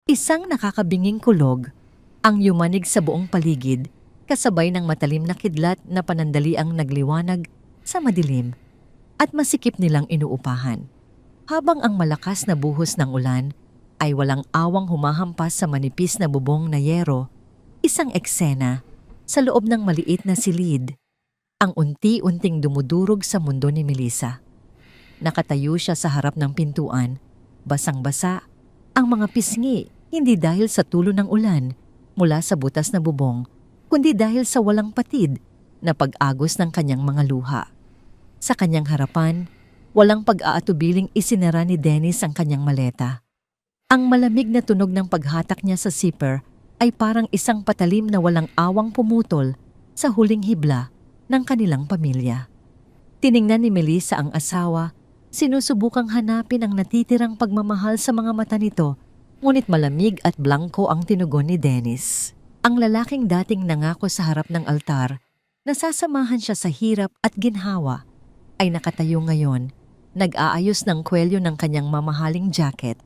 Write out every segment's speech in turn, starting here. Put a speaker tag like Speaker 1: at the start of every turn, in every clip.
Speaker 1: Isang nakakabinging kulog ang yumanig sa buong paligid kasabay ng matalim na kidlat na panandaliang nagliwanag sa madilim at masikip nilang inuupahan. Habang ang malakas na buhos ng ulan ay walang awang humahampas sa manipis na bubong na yero, isang eksena sa loob ng maliit na silid ang unti-unting dumudurog sa mundo ni Melissa. Nakatayo siya sa harap ng pintuan, basang-basa ang mga pisngi, hindi dahil sa tulo ng ulan mula sa butas na bubong, kundi dahil sa walang patid na pag-agos ng kanyang mga luha. Sa kanyang harapan, walang pag-aatubiling isinara ni Dennis ang kanyang maleta. Ang malamig na tunog ng paghatak niya sa zipper ay parang isang patalim na walang awang pumutol sa huling hibla ng kanilang pamilya. Tiningnan ni Melissa ang asawa, sinusubukang hanapin ang natitirang pagmamahal sa mga mata nito, ngunit malamig at blanko ang tinugon ni Dennis. Ang lalaking dating nangako sa harap ng altar, nasasamahan siya sa hirap at ginhawa, ay nakatayo ngayon, nag-aayos ng kwelyo ng kanyang mamahaling jacket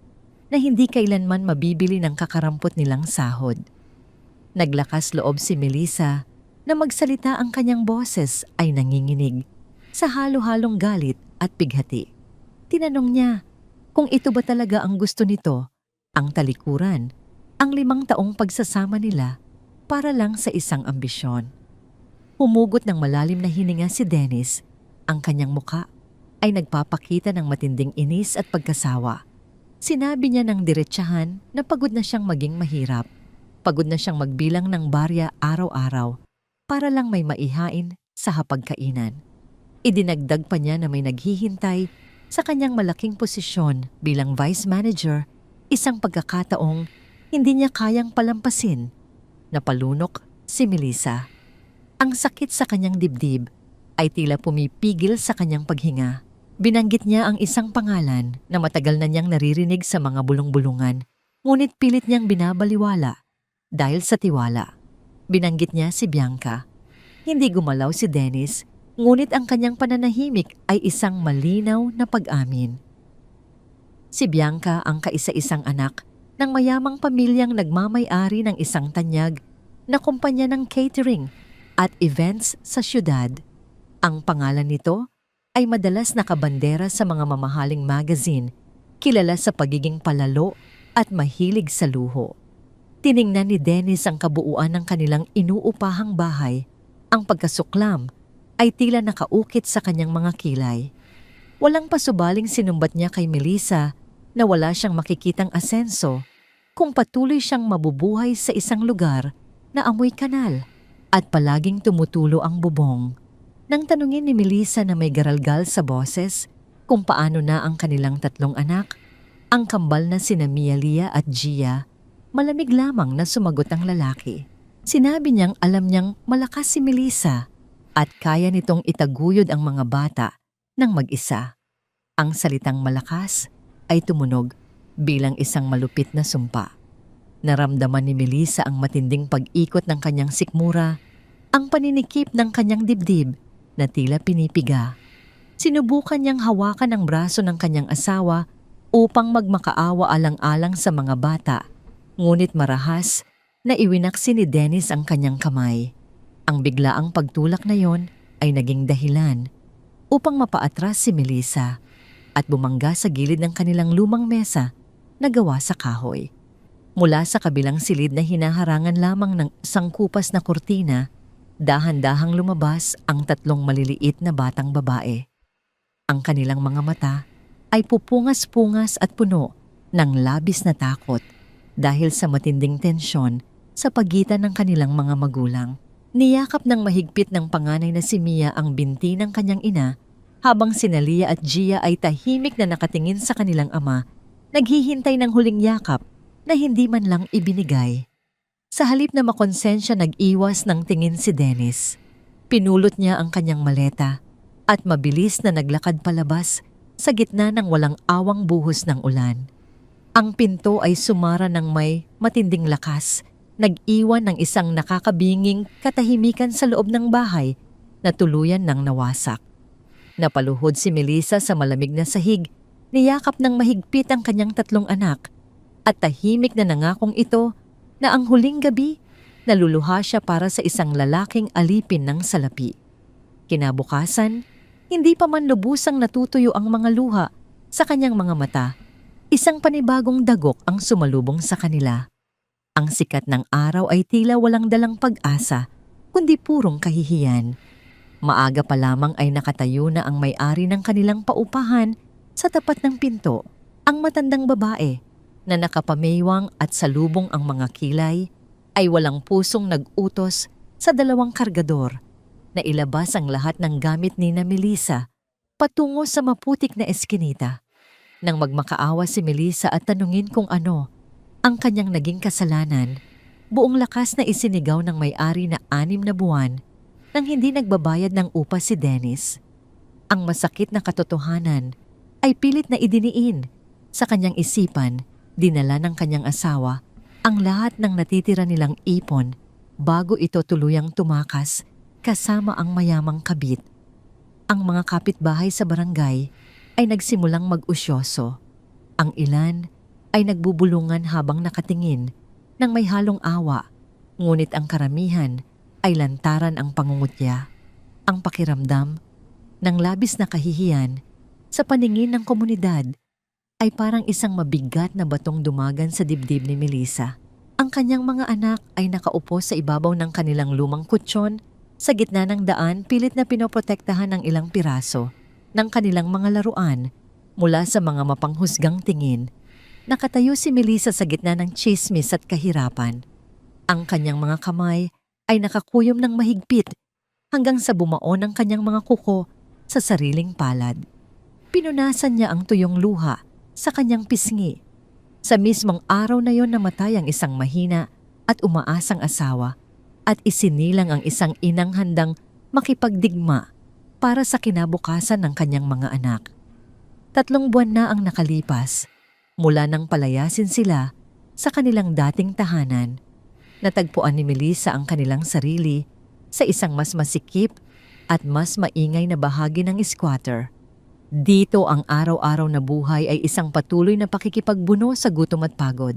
Speaker 1: na hindi kailanman mabibili ng kakarampot nilang sahod. Naglakas loob si Melissa na magsalita, ang kanyang boses ay nanginginig sa halo-halong galit at bighati. Tinanong niya kung ito ba talaga ang gusto nito, ang talikuran, ang 5 taong pagsasama nila para lang sa isang ambisyon. Humugot ng malalim na hininga si Dennis, ang kanyang muka ay nagpapakita ng matinding inis at pagkasawa. Sinabi niya ng diretsahan na pagod na siyang maging mahirap, pagod na siyang magbilang ng barya araw-araw para lang may maihain sa hapagkainan. Idinagdag pa niya na may naghihintay sa kanyang malaking posisyon bilang vice manager, isang pagkakataong hindi niya kayang palampasin. Napalunok si Melissa. Ang sakit sa kanyang dibdib ay tila pumipigil sa kanyang paghinga. Binanggit niya ang isang pangalan na matagal na niyang naririnig sa mga bulong-bulungan, ngunit pilit niyang binabaliwala dahil sa tiwala. Binanggit niya si Bianca. Hindi gumalaw si Dennis, ngunit ang kanyang pananahimik ay isang malinaw na pag-amin. Si Bianca ang kaisa-isang anak ng mayamang pamilyang nagmamay-ari ng isang tanyag na kumpanya ng catering at events sa syudad. Ang pangalan nito ay madalas nakabandera sa mga mamahaling magazine, kilala sa pagiging palalo at mahilig sa luho. Tiningnan ni Dennis ang kabuuan ng kanilang inuupahang bahay. Ang pagkasuklam ay tila nakaukit sa kanyang mga kilay. Walang pasubaling sinumbat niya kay Melissa na wala siyang makikitang asenso kung patuloy siyang mabubuhay sa isang lugar na amoy kanal at palaging tumutulo ang bubong. Nang tanungin ni Melissa na may garalgal sa boses kung paano na ang kanilang 3 anak, ang kambal na sina Mia Lia at Gia, malamig lamang na sumagot ang lalaki. Sinabi niyang alam niyang malakas si Melissa at kaya nitong itaguyod ang mga bata ng mag-isa. Ang salitang malakas ay tumunog bilang isang malupit na sumpa. Naramdaman ni Melissa ang matinding pag-ikot ng kanyang sikmura, ang paninikip ng kanyang dibdib na tila pinipiga. Sinubukan niyang hawakan ang braso ng kanyang asawa upang magmakaawa alang-alang sa mga bata, ngunit marahas na iwinaksi ni Dennis ang kanyang kamay. Ang biglaang pagtulak na yon ay naging dahilan upang mapaatras si Melissa at bumangga sa gilid ng kanilang lumang mesa na gawa sa kahoy. Mula sa kabilang silid na hinaharangan lamang ng sangkupas na kurtina, dahan-dahang lumabas ang 3 maliliit na batang babae. Ang kanilang mga mata ay pupungas-pungas at puno ng labis na takot dahil sa matinding tensyon sa pagitan ng kanilang mga magulang. Niyakap ng mahigpit ng panganay na si Mia ang binti ng kanyang ina, habang sina Lia at Gia ay tahimik na nakatingin sa kanilang ama, naghihintay ng huling yakap na hindi man lang ibinigay. Sa halip na makonsensya, nag-iwas ng tingin si Dennis. Pinulot niya ang kanyang maleta at mabilis na naglakad palabas sa gitna ng walang awang buhos ng ulan. Ang pinto ay sumara ng may matinding lakas, nag-iwan ng isang nakakabinging katahimikan sa loob ng bahay na tuluyan ng nawasak. Napaluhod si Melissa sa malamig na sahig, niyakap ng mahigpit ang kanyang 3 anak at tahimik na nangakong ito na ang huling gabi naluluha siya para sa isang lalaking alipin ng salapi. Kinabukasan, hindi pa man lubusang natutuyo ang mga luha sa kanyang mga mata, isang panibagong dagok ang sumalubong sa kanila. Ang sikat ng araw ay tila walang dalang pag-asa, kundi purong kahihiyan. Maaga pa lamang ay nakatayo na ang may-ari ng kanilang paupahan sa tapat ng pinto, ang matandang babae na nakapameywang at salubong ang mga kilay ay walang pusong nag-utos sa dalawang kargador na ilabas ang lahat ng gamit ni na Melissa patungo sa maputik na eskinita. Nang magmakaawa si Melissa at tanungin kung ano ang kanyang naging kasalanan, buong lakas na isinigaw ng may-ari na 6 na buwan nang hindi nagbabayad ng upa si Dennis. Ang masakit na katotohanan ay pilit na idiniin sa kanyang isipan. Dinala ng kanyang asawa ang lahat ng natitira nilang ipon bago ito tuluyang tumakas kasama ang mayamang kabit. Ang mga kapitbahay sa barangay ay nagsimulang mag-usyoso. Ang ilan ay nagbubulungan habang nakatingin ng may halong awa, ngunit ang karamihan ay lantaran ang pangungutya. Ang pakiramdam ng labis na kahihiyan sa paningin ng komunidad ay parang isang mabigat na batong dumagan sa dibdib ni Melissa. Ang kanyang mga anak ay nakaupo sa ibabaw ng kanilang lumang kutsyon sa gitna ng daan, pilit na pinoprotektahan ng ilang piraso ng kanilang mga laruan mula sa mga mapanghusgang tingin. Nakatayo si Melissa sa gitna ng tsismis at kahirapan. Ang kanyang mga kamay ay nakakuyom ng mahigpit hanggang sa bumaon ang kanyang mga kuko sa sariling palad. Pinunasan niya ang tuyong luha sa kanyang pisngi. Sa mismong araw na yon namatay ang isang mahina at umaasang asawa at isinilang ang isang inang handang makipagdigma para sa kinabukasan ng kanyang mga anak. 3 buwan na ang nakalipas mula nang palayasin sila sa kanilang dating tahanan. Natagpuan ni Melissa ang kanilang sarili sa isang mas masikip at mas maingay na bahagi ng squatter. Dito ang araw-araw na buhay ay isang patuloy na pakikipagbuno sa gutom at pagod.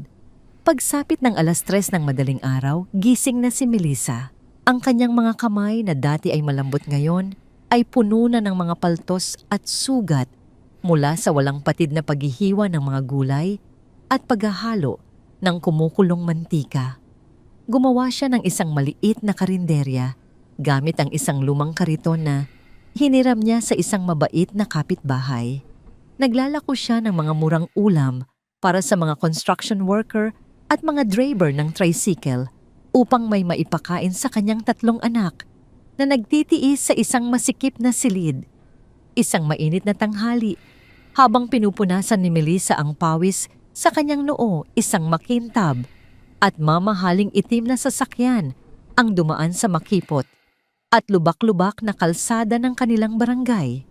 Speaker 1: Pagsapit ng 3:00 ng madaling araw, gising na si Melissa. Ang kanyang mga kamay na dati ay malambot ngayon ay puno na ng mga paltos at sugat mula sa walang patid na paghihiwa ng mga gulay at paghahalo ng kumukulong mantika. Gumawa siya ng isang maliit na karinderya gamit ang isang lumang kariton na hiniram niya sa isang mabait na kapitbahay. Naglalako siya ng mga murang ulam para sa mga construction worker at mga driver ng tricycle upang may maipakain sa kanyang 3 anak na nagtitiis sa isang masikip na silid. Isang mainit na tanghali, habang pinupunasan ni Melissa ang pawis sa kanyang noo, isang makintab at mamahaling itim na sasakyan ang dumaan sa makipot at lubak-lubak na kalsada ng kanilang barangay.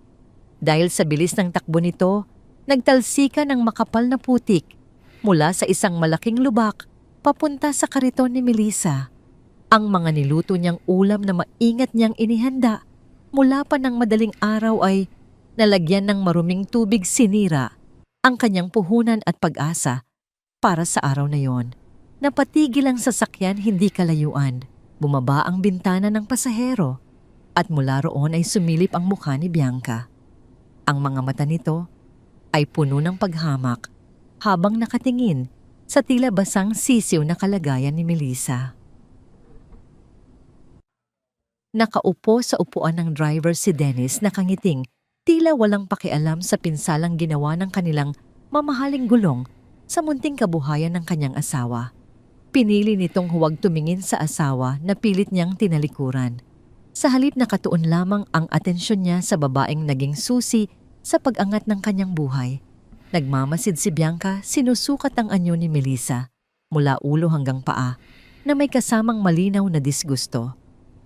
Speaker 1: Dahil sa bilis ng takbo nito, nagtalsika ng makapal na putik mula sa isang malaking lubak papunta sa kariton ni Melissa. Ang mga niluto niyang ulam na maingat niyang inihanda mula pa ng madaling araw ay nalagyan ng maruming tubig, sinira ang kanyang puhunan at pag-asa para sa araw na yon. Napatigil ang sasakyan hindi kalayuan. Bumaba ang bintana ng pasahero at mula roon ay sumilip ang mukha ni Bianca. Ang mga mata nito ay puno ng paghamak habang nakatingin sa tila basang sisiw na kalagayan ni Melissa. Nakaupo sa upuan ng driver si Dennis, nakangiting, tila walang pakialam sa pinsalang ginawa ng kanilang mamahaling gulong sa munting kabuhayan ng kanyang asawa. Pinili nitong huwag tumingin sa asawa na pilit niyang tinalikuran. Sa halip nakatuon lamang ang atensyon niya sa babaeng naging susi sa pag-angat ng kanyang buhay. Nagmamasid si Bianca, sinusukat ang anyo ni Melissa mula ulo hanggang paa na may kasamang malinaw na disgusto.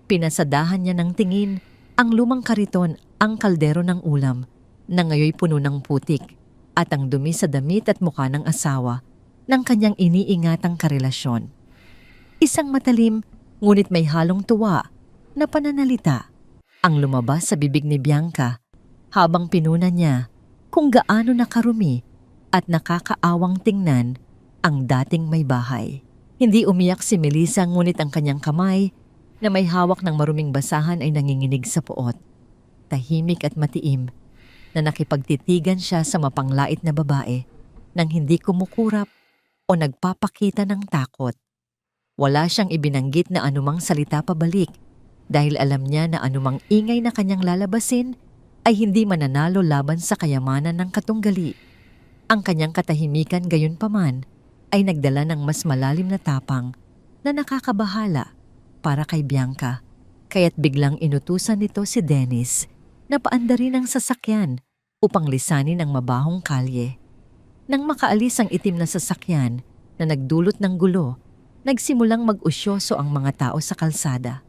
Speaker 1: Pinasadahan niya ng tingin ang lumang kariton, ang kaldero ng ulam na ngayoy puno ng putik at ang dumi sa damit at mukha ng asawa ng kanyang iniingatang karelasyon. Isang matalim ngunit may halong tuwa na pananalita ang lumabas sa bibig ni Bianca habang pinuna niya kung gaano nakarumi at nakakaawang tingnan ang dating may bahay. Hindi umiyak si Melissa ngunit ang kanyang kamay na may hawak ng maruming basahan ay nanginginig sa puot. Tahimik at matiim na nakipagtitigan siya sa mapanglait na babae nang hindi kumukurap o nagpapakita ng takot. Wala siyang ibinanggit na anumang salita pabalik dahil alam niya na anumang ingay na kanyang lalabasin ay hindi mananalo laban sa kayamanan ng katunggali. Ang kanyang katahimikan gayunpaman ay nagdala ng mas malalim na tapang na nakakabahala para kay Bianca, kaya't biglang inutusan nito si Dennis na paandarin ang sasakyan upang lisanin ang mabahong kalye. Nang makaalis ang itim na sasakyan na nagdulot ng gulo, nagsimulang mag-usyoso ang mga tao sa kalsada.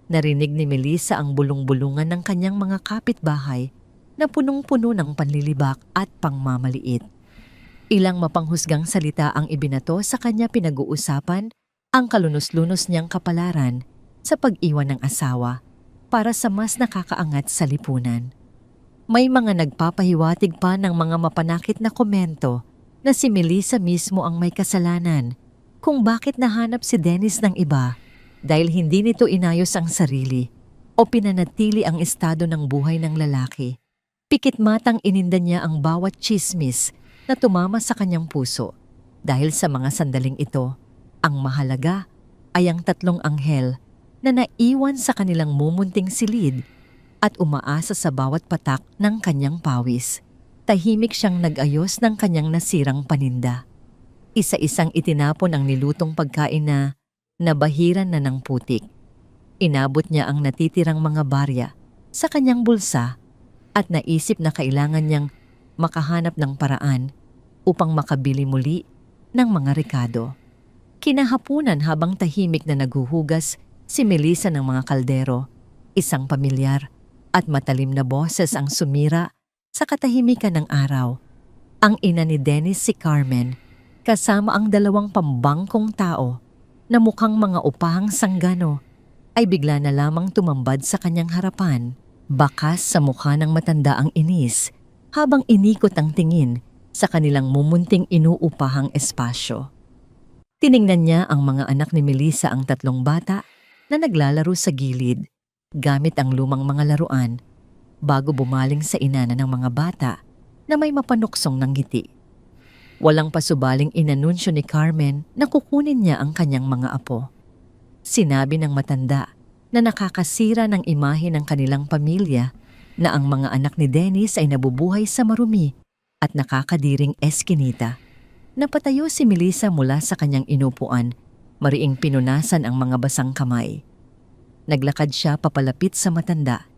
Speaker 1: Narinig ni Melissa ang bulong-bulungan ng kanyang mga kapitbahay na punong-puno ng panlilibak at pangmamaliit. Ilang mapanghusgang salita ang ibinato sa kanya pinag-uusapan ang kalunos-lunos niyang kapalaran sa pag-iwan ng asawa para sa mas nakakaangat sa lipunan. May mga nagpapahiwatig pa ng mga mapanakit na komento na si Melissa mismo ang may kasalanan kung bakit nahanap si Dennis ng iba dahil hindi nito inayos ang sarili o pinanatili ang estado ng buhay ng lalaki. Pikit-matang ininda niya ang bawat tsismis na tumama sa kanyang puso dahil sa mga sandaling ito, ang mahalaga ay ang tatlong anghel na naiwan sa kanilang mumunting silid at umaasa sa bawat patak ng kanyang pawis. Tahimik siyang nag-ayos ng kanyang nasirang paninda. Isa-isang itinapon ang nilutong pagkain na nabahiran na ng putik. Inabot niya ang natitirang mga barya sa kanyang bulsa at naisip na kailangan niyang makahanap ng paraan upang makabili muli ng mga rekado. Kinahapunan habang tahimik na naghuhugas si Melissa ng mga kaldero, isang pamilyar at matalim na boses ang sumira sa katahimikan ng araw. Ang ina ni Dennis, si Carmen, kasama ang dalawang pambangkong tao na mukhang mga upahang sanggano, ay bigla na lamang tumambad sa kanyang harapan. Bakas sa mukha ng matanda ang inis habang inikot ang tingin sa kanilang mumunting inuupahang espasyo. Tiningnan niya ang mga anak ni Melissa, ang tatlong bata na naglalaro sa gilid gamit ang lumang mga laruan bago bumaling sa inana ng mga bata na may mapanuksong ng ngiti. Walang pasubaling inanunsyo ni Carmen na kukunin niya ang kanyang mga apo. Sinabi ng matanda na nakakasira ng imahe ng kanilang pamilya na ang mga anak ni Dennis ay nabubuhay sa marumi at nakakadiring eskinita. Napatayo si Melissa mula sa kanyang inupuan, mariing pinunasan ang mga basang kamay. Naglakad siya papalapit sa matanda,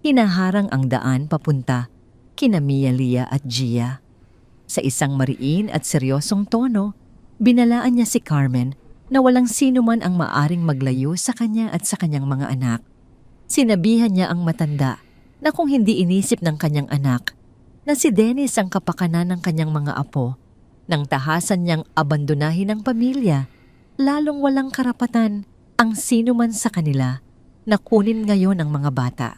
Speaker 1: hinaharang ang daan papunta kina Mia, Lia at Gia. Sa isang mariin at seryosong tono, binalaan niya si Carmen na walang sino man ang maaring maglayo sa kanya at sa kanyang mga anak. Sinabihan niya ang matanda na kung hindi inisip ng kanyang anak na si Dennis ang kapakanan ng kanyang mga apo, nang tahasan niyang abandonahin ang pamilya, lalong walang karapatan ang sino man sa kanila na kunin ngayon ang mga bata.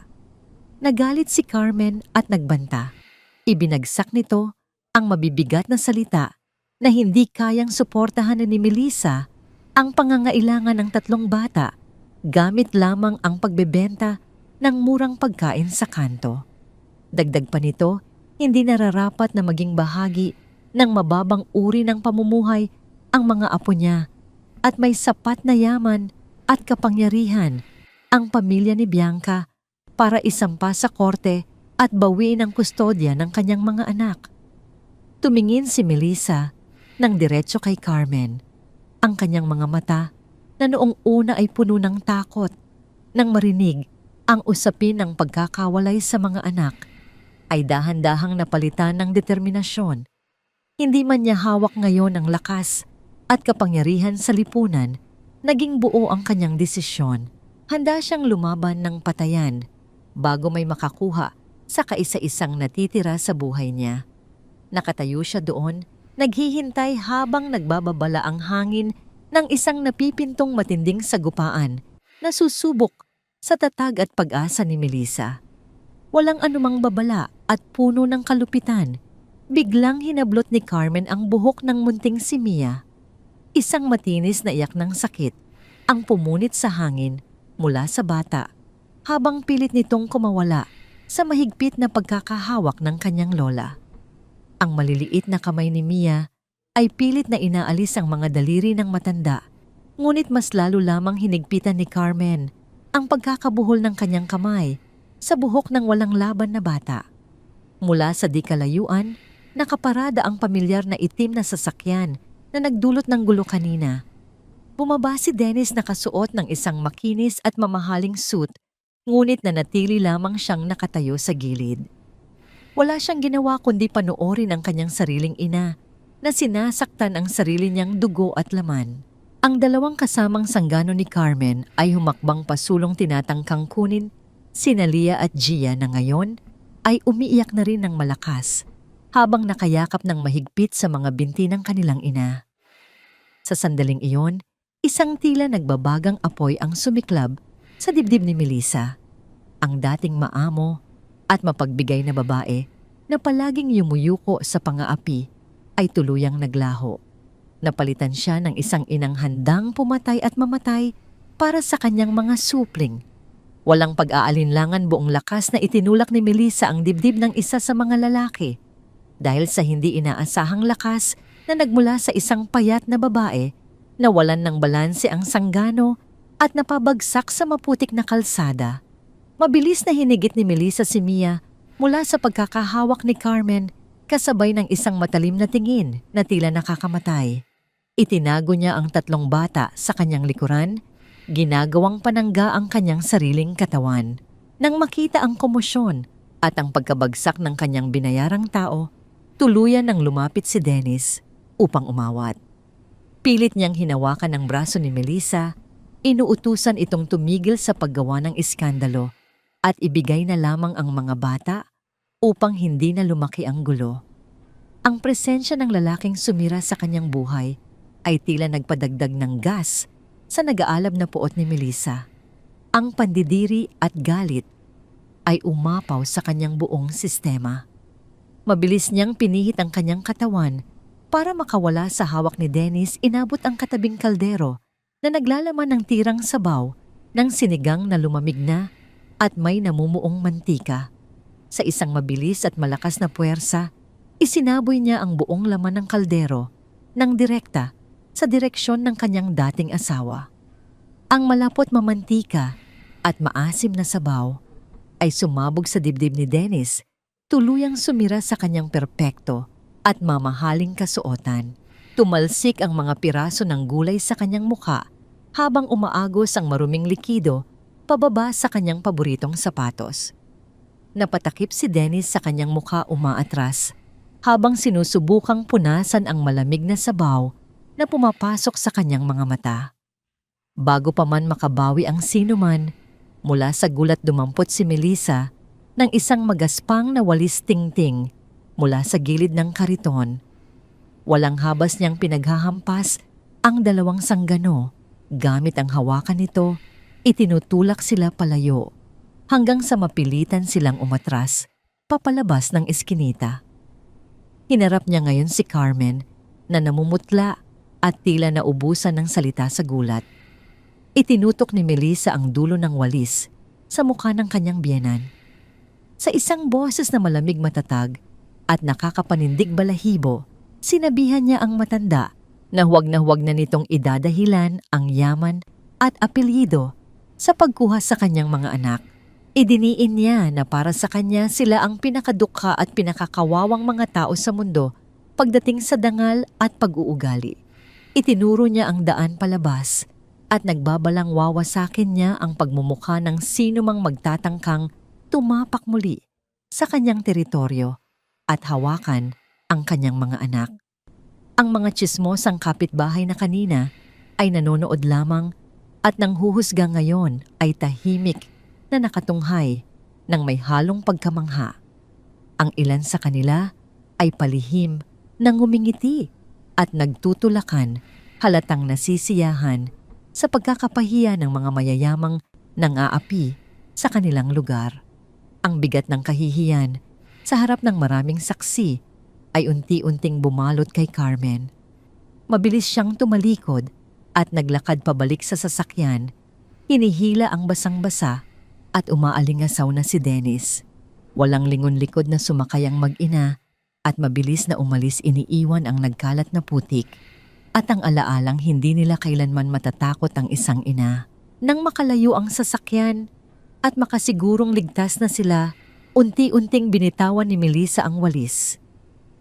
Speaker 1: Nagalit si Carmen at nagbanta. Ibinagsak nito ang mabibigat na salita na hindi kayang suportahan ni Melissa ang pangangailangan ng tatlong bata gamit lamang ang pagbebenta ng murang pagkain sa kanto. Dagdag pa nito, hindi nararapat na maging bahagi ng mababang uri ng pamumuhay ang mga apo niya at may sapat na yaman at kapangyarihan ang pamilya ni Bianca para isampa sa korte at bawiin ang kustodya ng kanyang mga anak. Tumingin si Melissa ng diretso kay Carmen. Ang kanyang mga mata na noong una ay puno ng takot nang marinig ang usapin ng pagkakawalay sa mga anak ay dahan-dahang napalitan ng determinasyon. Hindi man niya hawak ngayon ang lakas at kapangyarihan sa lipunan, naging buo ang kanyang desisyon. Handa siyang lumaban ng patayan bago may makakuha sa kaisa-isang natitira sa buhay niya. Nakatayo siya doon, naghihintay habang nagbababala ang hangin ng isang napipintong matinding sagupaan na susubok sa tatag at pag-asa ni Melissa. Walang anumang babala at puno ng kalupitan, Biglang hinablot ni Carmen ang buhok ng munting si Mia. Isang matinis na iyak ng sakit ang pumunit sa hangin mula sa bata habang pilit nitong kumawala sa mahigpit na pagkakahawak ng kanyang lola. Ang maliliit na kamay ni Mia ay pilit na inaalis ang mga daliri ng matanda, ngunit mas lalo lamang hinigpitan ni Carmen ang pagkakabuhol ng kanyang kamay sa buhok ng walang laban na bata. Mula sa di kalayuan, nakaparada ang pamilyar na itim na sasakyan na nagdulot ng gulo kanina. Bumaba si Dennis na kasuot ng isang makinis at mamahaling suit, ngunit nanatili lamang siyang nakatayo sa gilid. Wala siyang ginawa kundi panoorin ang kanyang sariling ina na sinasaktan ang sarili niyang dugo at laman. Ang dalawang kasamang sanggano ni Carmen ay humakbang pasulong tinatangkang kunin sina Lia at Gia na ngayon ay umiiyak na rin ng malakas habang nakayakap ng mahigpit sa mga binti ng kanilang ina. Sa sandaling iyon, isang tila nagbabagang apoy ang sumiklab sa dibdib ni Melissa. Ang dating maamo at mapagbigay na babae na palaging yumuyuko sa pangaapi ay tuluyang naglaho. Napalitan siya ng isang inang handang pumatay at mamatay para sa kanyang mga supling. Walang pag-aalinlangan, buong lakas na itinulak ni Melissa ang dibdib ng isa sa mga lalaki dahil sa hindi inaasahang lakas na nagmula sa isang payat na babae. Nawalan ng balanse ang sanggano at napabagsak sa maputik na kalsada. Mabilis na hinigit ni Melissa si Mia mula sa pagkakahawak ni Carmen kasabay ng isang matalim na tingin na tila nakakamatay. Itinago niya ang tatlong bata sa kanyang likuran, ginagawang panangga ang kanyang sariling katawan. Nang makita ang komosyon at ang pagkabagsak ng kanyang binayarang tao, tuluyan nang lumapit si Dennis upang umawat. Pilit niyang hinawakan ang braso ni Melissa, inuutusan itong tumigil sa paggawa ng iskandalo at ibigay na lamang ang mga bata upang hindi na lumaki ang gulo. Ang presensya ng lalaking sumira sa kanyang buhay ay tila nagpadagdag ng gas sa nag-aalab na puot ni Melissa. Ang pandidiri at galit ay umapaw sa kanyang buong sistema. Mabilis niyang pinihit ang kanyang katawan para makawala sa hawak ni Dennis. Inabot ang katabing kaldero na naglalaman ng tirang sabaw ng sinigang na lumamig na at may namumuong mantika. Sa isang mabilis at malakas na puwersa, isinaboy niya ang buong laman ng kaldero ng direkta sa direksyon ng kanyang dating asawa. Ang malapot mamantika at maasim na sabaw ay sumabog sa dibdib ni Dennis, tuluyang sumira sa kanyang perpekto at mamahaling kasuotan. Tumalsik ang mga piraso ng gulay sa kanyang mukha habang umaagos ang maruming likido pababa sa kanyang paboritong sapatos. Napatakip si Dennis sa kanyang mukha umaatras habang sinusubukang punasan ang malamig na sabaw na pumapasok sa kanyang mga mata. Bago pa man makabawi ang sinuman, mula sa gulat dumampot si Melissa ng isang magaspang na walis tingting mula sa gilid ng kariton. Walang habas niyang pinaghahampas ang dalawang sanggano. Gamit ang hawakan nito, itinutulak sila palayo hanggang sa mapilitan silang umatras papalabas ng eskinita. Hinarap niya ngayon si Carmen na namumutla at tila naubusan ng salita sa gulat. Itinutok ni Melissa ang dulo ng walis sa mukha ng kanyang biyenan. Sa isang boses na malamig, matatag at nakakapanindig balahibo, sinabihan niya ang matanda na huwag na nitong idadahilan ang yaman at apelyido sa pagkuha sa kanyang mga anak. Idiniin niya na para sa kanya sila ang pinakadukha at pinakakawawang mga tao sa mundo pagdating sa dangal at pag-uugali. Itinuro niya ang daan palabas at nagbabalang wawasakin niya ang pagmumukha ng sino mang magtatangkang tumapak muli sa kanyang teritoryo at hawakan ang kanyang mga anak. Ang mga tsismosang kapitbahay na kanina ay nanonood lamang at nang huhusga ngayon ay tahimik na nakatunghay ng may halong pagkamangha. Ang ilan sa kanila ay palihim na ngumingiti at nagtutulakan, halatang nasisiyahan sa pagkakapahiya ng mga mayayamang nang-aapi sa kanilang lugar. Ang bigat ng kahihiyan sa harap ng maraming saksi ay unti-unting bumalot kay Carmen. Mabilis siyang tumalikod at naglakad pabalik sa sasakyan. Hinihila ang basang-basa at umaalingasaw na si Dennis. Walang lingon-likod na sumakay ang mag-ina at mabilis na umalis, iniiwan ang nagkalat na putik at ang alaalang hindi nila kailanman matatakot ang isang ina. Nang makalayo ang sasakyan at makasigurong ligtas na sila, unti-unting binitawan ni Melissa ang walis.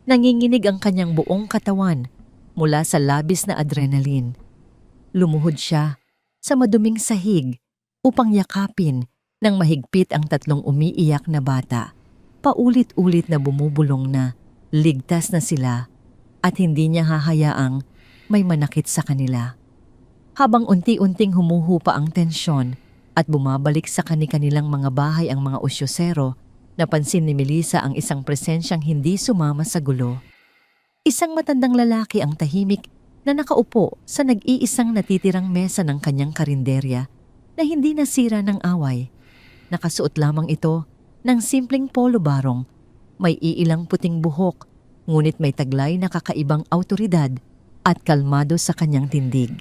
Speaker 1: Nanginginig ang kanyang buong katawan mula sa labis na adrenaline. Lumuhod siya sa maduming sahig upang yakapin ng mahigpit ang tatlong umiiyak na bata. Paulit-ulit na bumubulong na ligtas na sila at hindi niya hahayaang may manakit sa kanila. Habang unti-unting humuhupa ang tensyon at bumabalik sa kani-kanilang mga bahay ang mga usyosero, napansin ni Melissa ang isang presensyang hindi sumama sa gulo. Isang matandang lalaki ang tahimik na nakaupo sa nag-iisang natitirang mesa ng kanyang karinderya na hindi nasira ng away. Nakasuot lamang ito ng simpleng polo barong, may iilang puting buhok, ngunit may taglay na kakaibang awtoridad at kalmado sa kanyang tindig.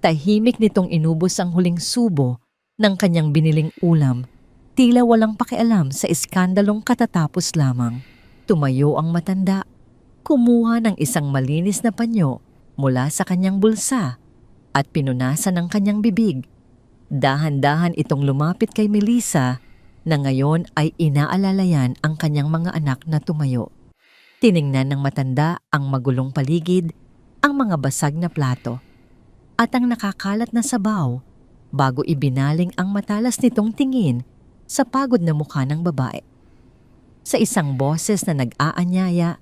Speaker 1: Tahimik nitong inubos ang huling subo ng kanyang biniling ulam, tila walang pakialam sa iskandalong katatapos lamang. Tumayo ang matanda, kumuha ng isang malinis na panyo mula sa kanyang bulsa at pinunasan ang kanyang bibig. Dahan-dahan itong lumapit kay Melissa na ngayon ay inaalalayan ang kanyang mga anak na tumayo. Tiningnan ng matanda ang magulong paligid, ang mga basag na plato at ang nakakalat na sabaw bago ibinaling ang matalas nitong tingin sa pagod na mukha ng babae. Sa isang boses na nag-aanyaya,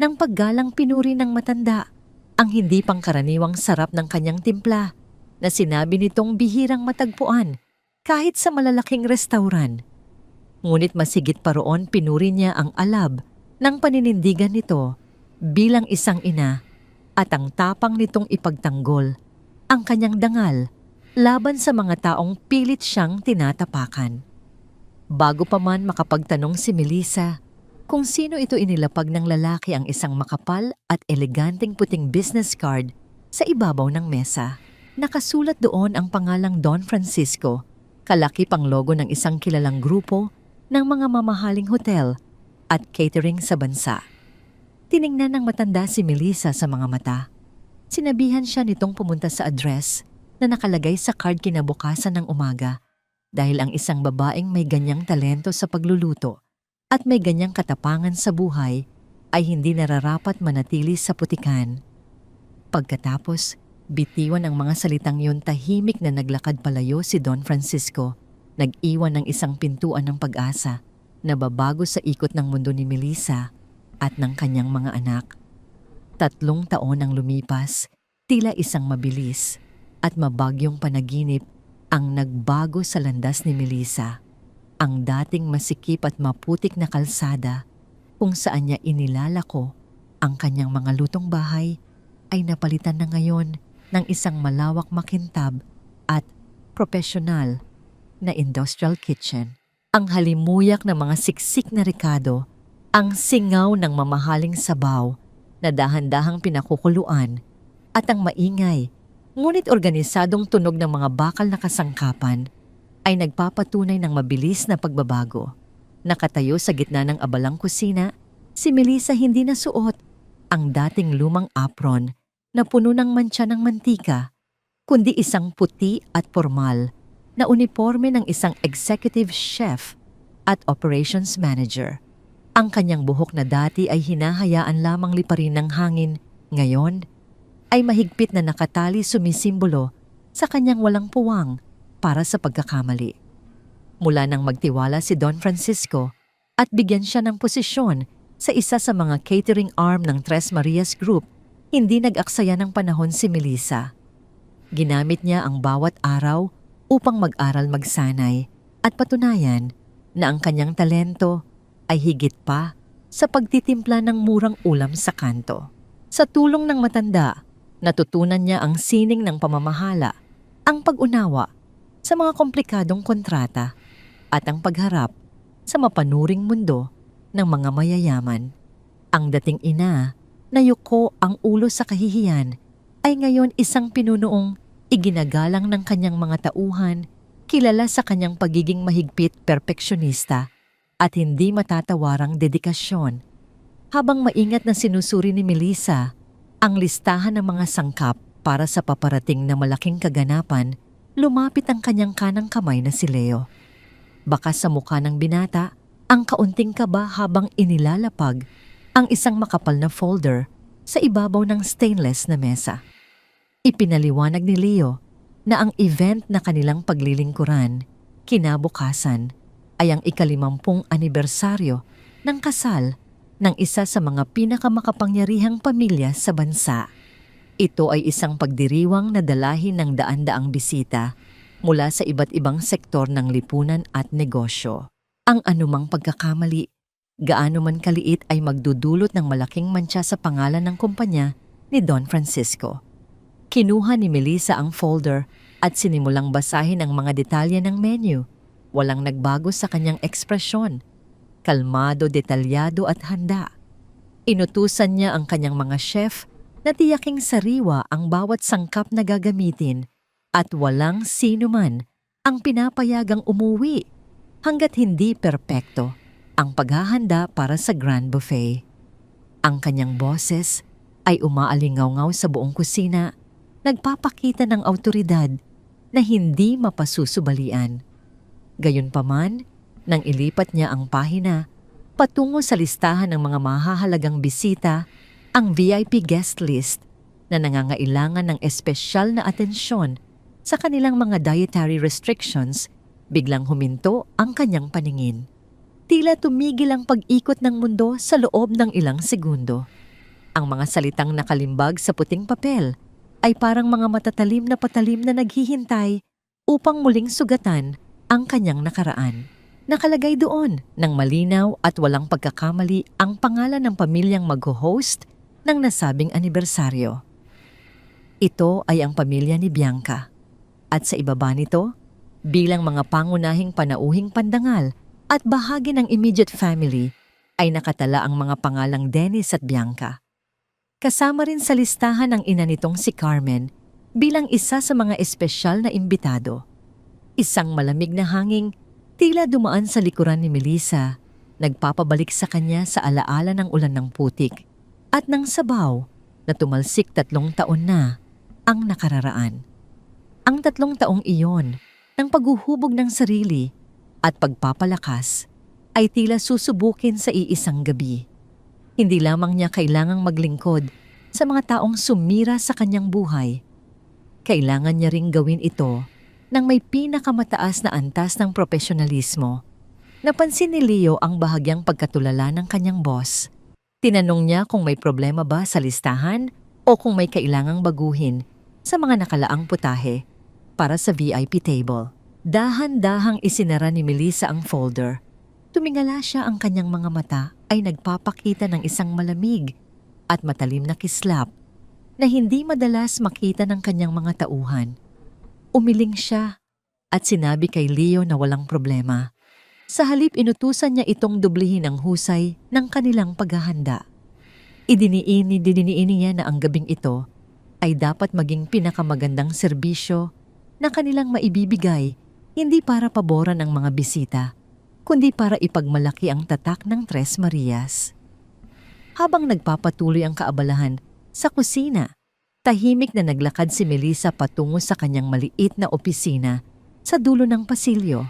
Speaker 1: ng paggalang pinuri ng matanda ang hindi pangkaraniwang sarap ng kanyang timpla na sinabi nitong bihirang matagpuan kahit sa malalaking restauran. Ngunit masigit pa roon, pinuri niya ang alab ng paninindigan nito bilang isang ina at ang tapang nitong ipagtanggol ang kanyang dangal laban sa mga taong pilit siyang tinatapakan. Bago pa man makapagtanong si Melissa kung sino ito, inilapag ng lalaki ang isang makapal at eleganteng puting business card sa ibabaw ng mesa. Nakasulat doon ang pangalang Don Francisco, kalaki pang logo ng isang kilalang grupo ng mga mamahaling hotel at catering sa bansa. Tiningnan ng matanda si Melissa sa mga mata. Sinabihan siya nitong pumunta sa address na nakalagay sa card kinabukasan ng umaga dahil ang isang babaeng may ganyang talento sa pagluluto at may ganyang katapangan sa buhay ay hindi nararapat manatili sa putikan. Pagkatapos, bitiwan ang mga salitang yon, tahimik na naglakad palayo si Don Francisco, nag-iwan ng isang pintuan ng pag-asa na babago sa ikot ng mundo ni Melissa at ng kanyang mga anak. 3 taon ang lumipas, tila isang mabilis at mabagyong panaginip ang nagbago sa landas ni Melissa. Ang dating masikip at maputik na kalsada kung saan niya inilalako ang kanyang mga lutong bahay ay napalitan na ngayon ng isang malawak, makintab at propesyonal na industrial kitchen. Ang halimuyak ng mga siksik na rekado, ang singaw ng mamahaling sabaw na dahan-dahang pinakukuluan at ang maingay ngunit organisadong tunog ng mga bakal na kasangkapan ay nagpapatunay ng mabilis na pagbabago. Nakatayo sa gitna ng abalang kusina, si Melissa hindi na suot ang dating lumang apron na puno ng mantsa ng mantika, kundi isang puti at formal na uniforme ng isang executive chef at operations manager. Ang kanyang buhok na dati ay hinahayaan lamang liparin ng hangin, ngayon ay mahigpit na nakatali, sumisimbolo sa kanyang walang puwang para sa pagkakamali. Mula nang magtiwala si Don Francisco at bigyan siya ng posisyon sa isa sa mga catering arm ng Tres Marias Group, hindi nag-aksaya ng panahon si Melissa. Ginamit niya ang bawat araw upang mag-aral, magsanay at patunayan na ang kanyang talento ay higit pa sa pagtitimpla ng murang ulam sa kanto. Sa tulong ng matanda, natutunan niya ang sining ng pamamahala, ang pag-unawa sa mga komplikadong kontrata at ang pagharap sa mapanuring mundo ng mga mayayaman. Ang dating ina, na yuko ang ulo sa kahihiyan, ay ngayon isang pinunoong iginagalang ng kanyang mga tauhan, kilala sa kanyang pagiging mahigpit perpeksyonista at hindi matatawarang dedikasyon. Habang maingat na sinusuri ni Melissa ang listahan ng mga sangkap para sa paparating na malaking kaganapan, lumapit ang kanyang kanang kamay na si Leo. Baka sa mukha ng binata ang kaunting kaba habang inilalapag ang isang makapal na folder sa ibabaw ng stainless na mesa. Ipinaliwanag ni Leo na ang event na kanilang paglilingkuran kinabukasan ay ang ika-50 anibersaryo ng kasal ng isa sa mga pinakamakapangyarihang pamilya sa bansa. Ito ay isang pagdiriwang na dalahin ng daan-daang bisita mula sa iba't ibang sektor ng lipunan at negosyo. Ang anumang pagkakamali, gaano man kaliit ay magdudulot ng malaking mantsa sa pangalan ng kumpanya ni Don Francisco. Kinuha ni Melissa ang folder at sinimulang basahin ang mga detalye ng menu. Walang nagbago sa kanyang ekspresyon. Kalmado, detalyado at handa. Inutusan niya ang kanyang mga chef na tiyaking sariwa ang bawat sangkap na gagamitin at walang sino man ang pinapayagang umuwi hanggat hindi perpekto ang paghahanda para sa grand buffet. Ang kanyang boses ay umaalingaw-ngaw sa buong kusina, nagpapakita ng awtoridad na hindi mapasusubalian. Gayunpaman, nang ilipat niya ang pahina patungo sa listahan ng mga mahahalagang bisita, ang VIP guest list na nangangailangan ng espesyal na atensyon sa kanilang mga dietary restrictions, biglang huminto ang kanyang paningin. Tila tumigil ang pag-ikot ng mundo sa loob ng ilang segundo. Ang mga salitang nakalimbag sa puting papel ay parang mga matatalim na patalim na naghihintay upang muling sugatan ang kanyang nakaraan. Nakalagay doon ng malinaw at walang pagkakamali ang pangalan ng pamilyang mag-host ng nasabing anibersaryo. Ito ay ang pamilya ni Bianca. At sa ibaba nito, bilang mga pangunahing panauhing pandangal at bahagi ng immediate family, ay nakatala ang mga pangalang Dennis at Bianca. Kasama rin sa listahan ang ina nitong si Carmen bilang isa sa mga espesyal na imbitado. Isang malamig na hangin tila dumaan sa likuran ni Melissa, nagpapabalik sa kanya sa alaala ng ulan ng putik at ng sabaw na tumalsik 3 taon na ang nakararaan. Ang 3 taong iyon ng paghuhubog ng sarili at pagpapalakas ay tila susubukin sa iisang gabi. Hindi lamang niya kailangang maglingkod sa mga taong sumira sa kanyang buhay. Kailangan niya ring gawin ito ng may pinakamataas na antas ng profesionalismo. Napansin ni Leo ang bahagyang pagkatulala ng kanyang boss. Tinanong niya kung may problema ba sa listahan o kung may kailangang baguhin sa mga nakalaang putahe para sa VIP table. Dahan-dahang isinara ni Melissa ang folder. Tumingala siya, ang kanyang mga mata ay nagpapakita ng isang malamig at matalim na kislap na hindi madalas makita ng kanyang mga tauhan. Umiling siya at sinabi kay Leo na walang problema. Sa halip, inutusan niya itong dublihin ang husay ng kanilang paghahanda. Idiniin niya na ang gabing ito ay dapat maging pinakamagandang serbisyo na kanilang maibibigay, hindi para paboran ng mga bisita, kundi para ipagmalaki ang tatak ng Tres Marias. Habang nagpapatuloy ang kaabalahan sa kusina, tahimik na naglakad si Melissa patungo sa kanyang maliit na opisina sa dulo ng pasilyo.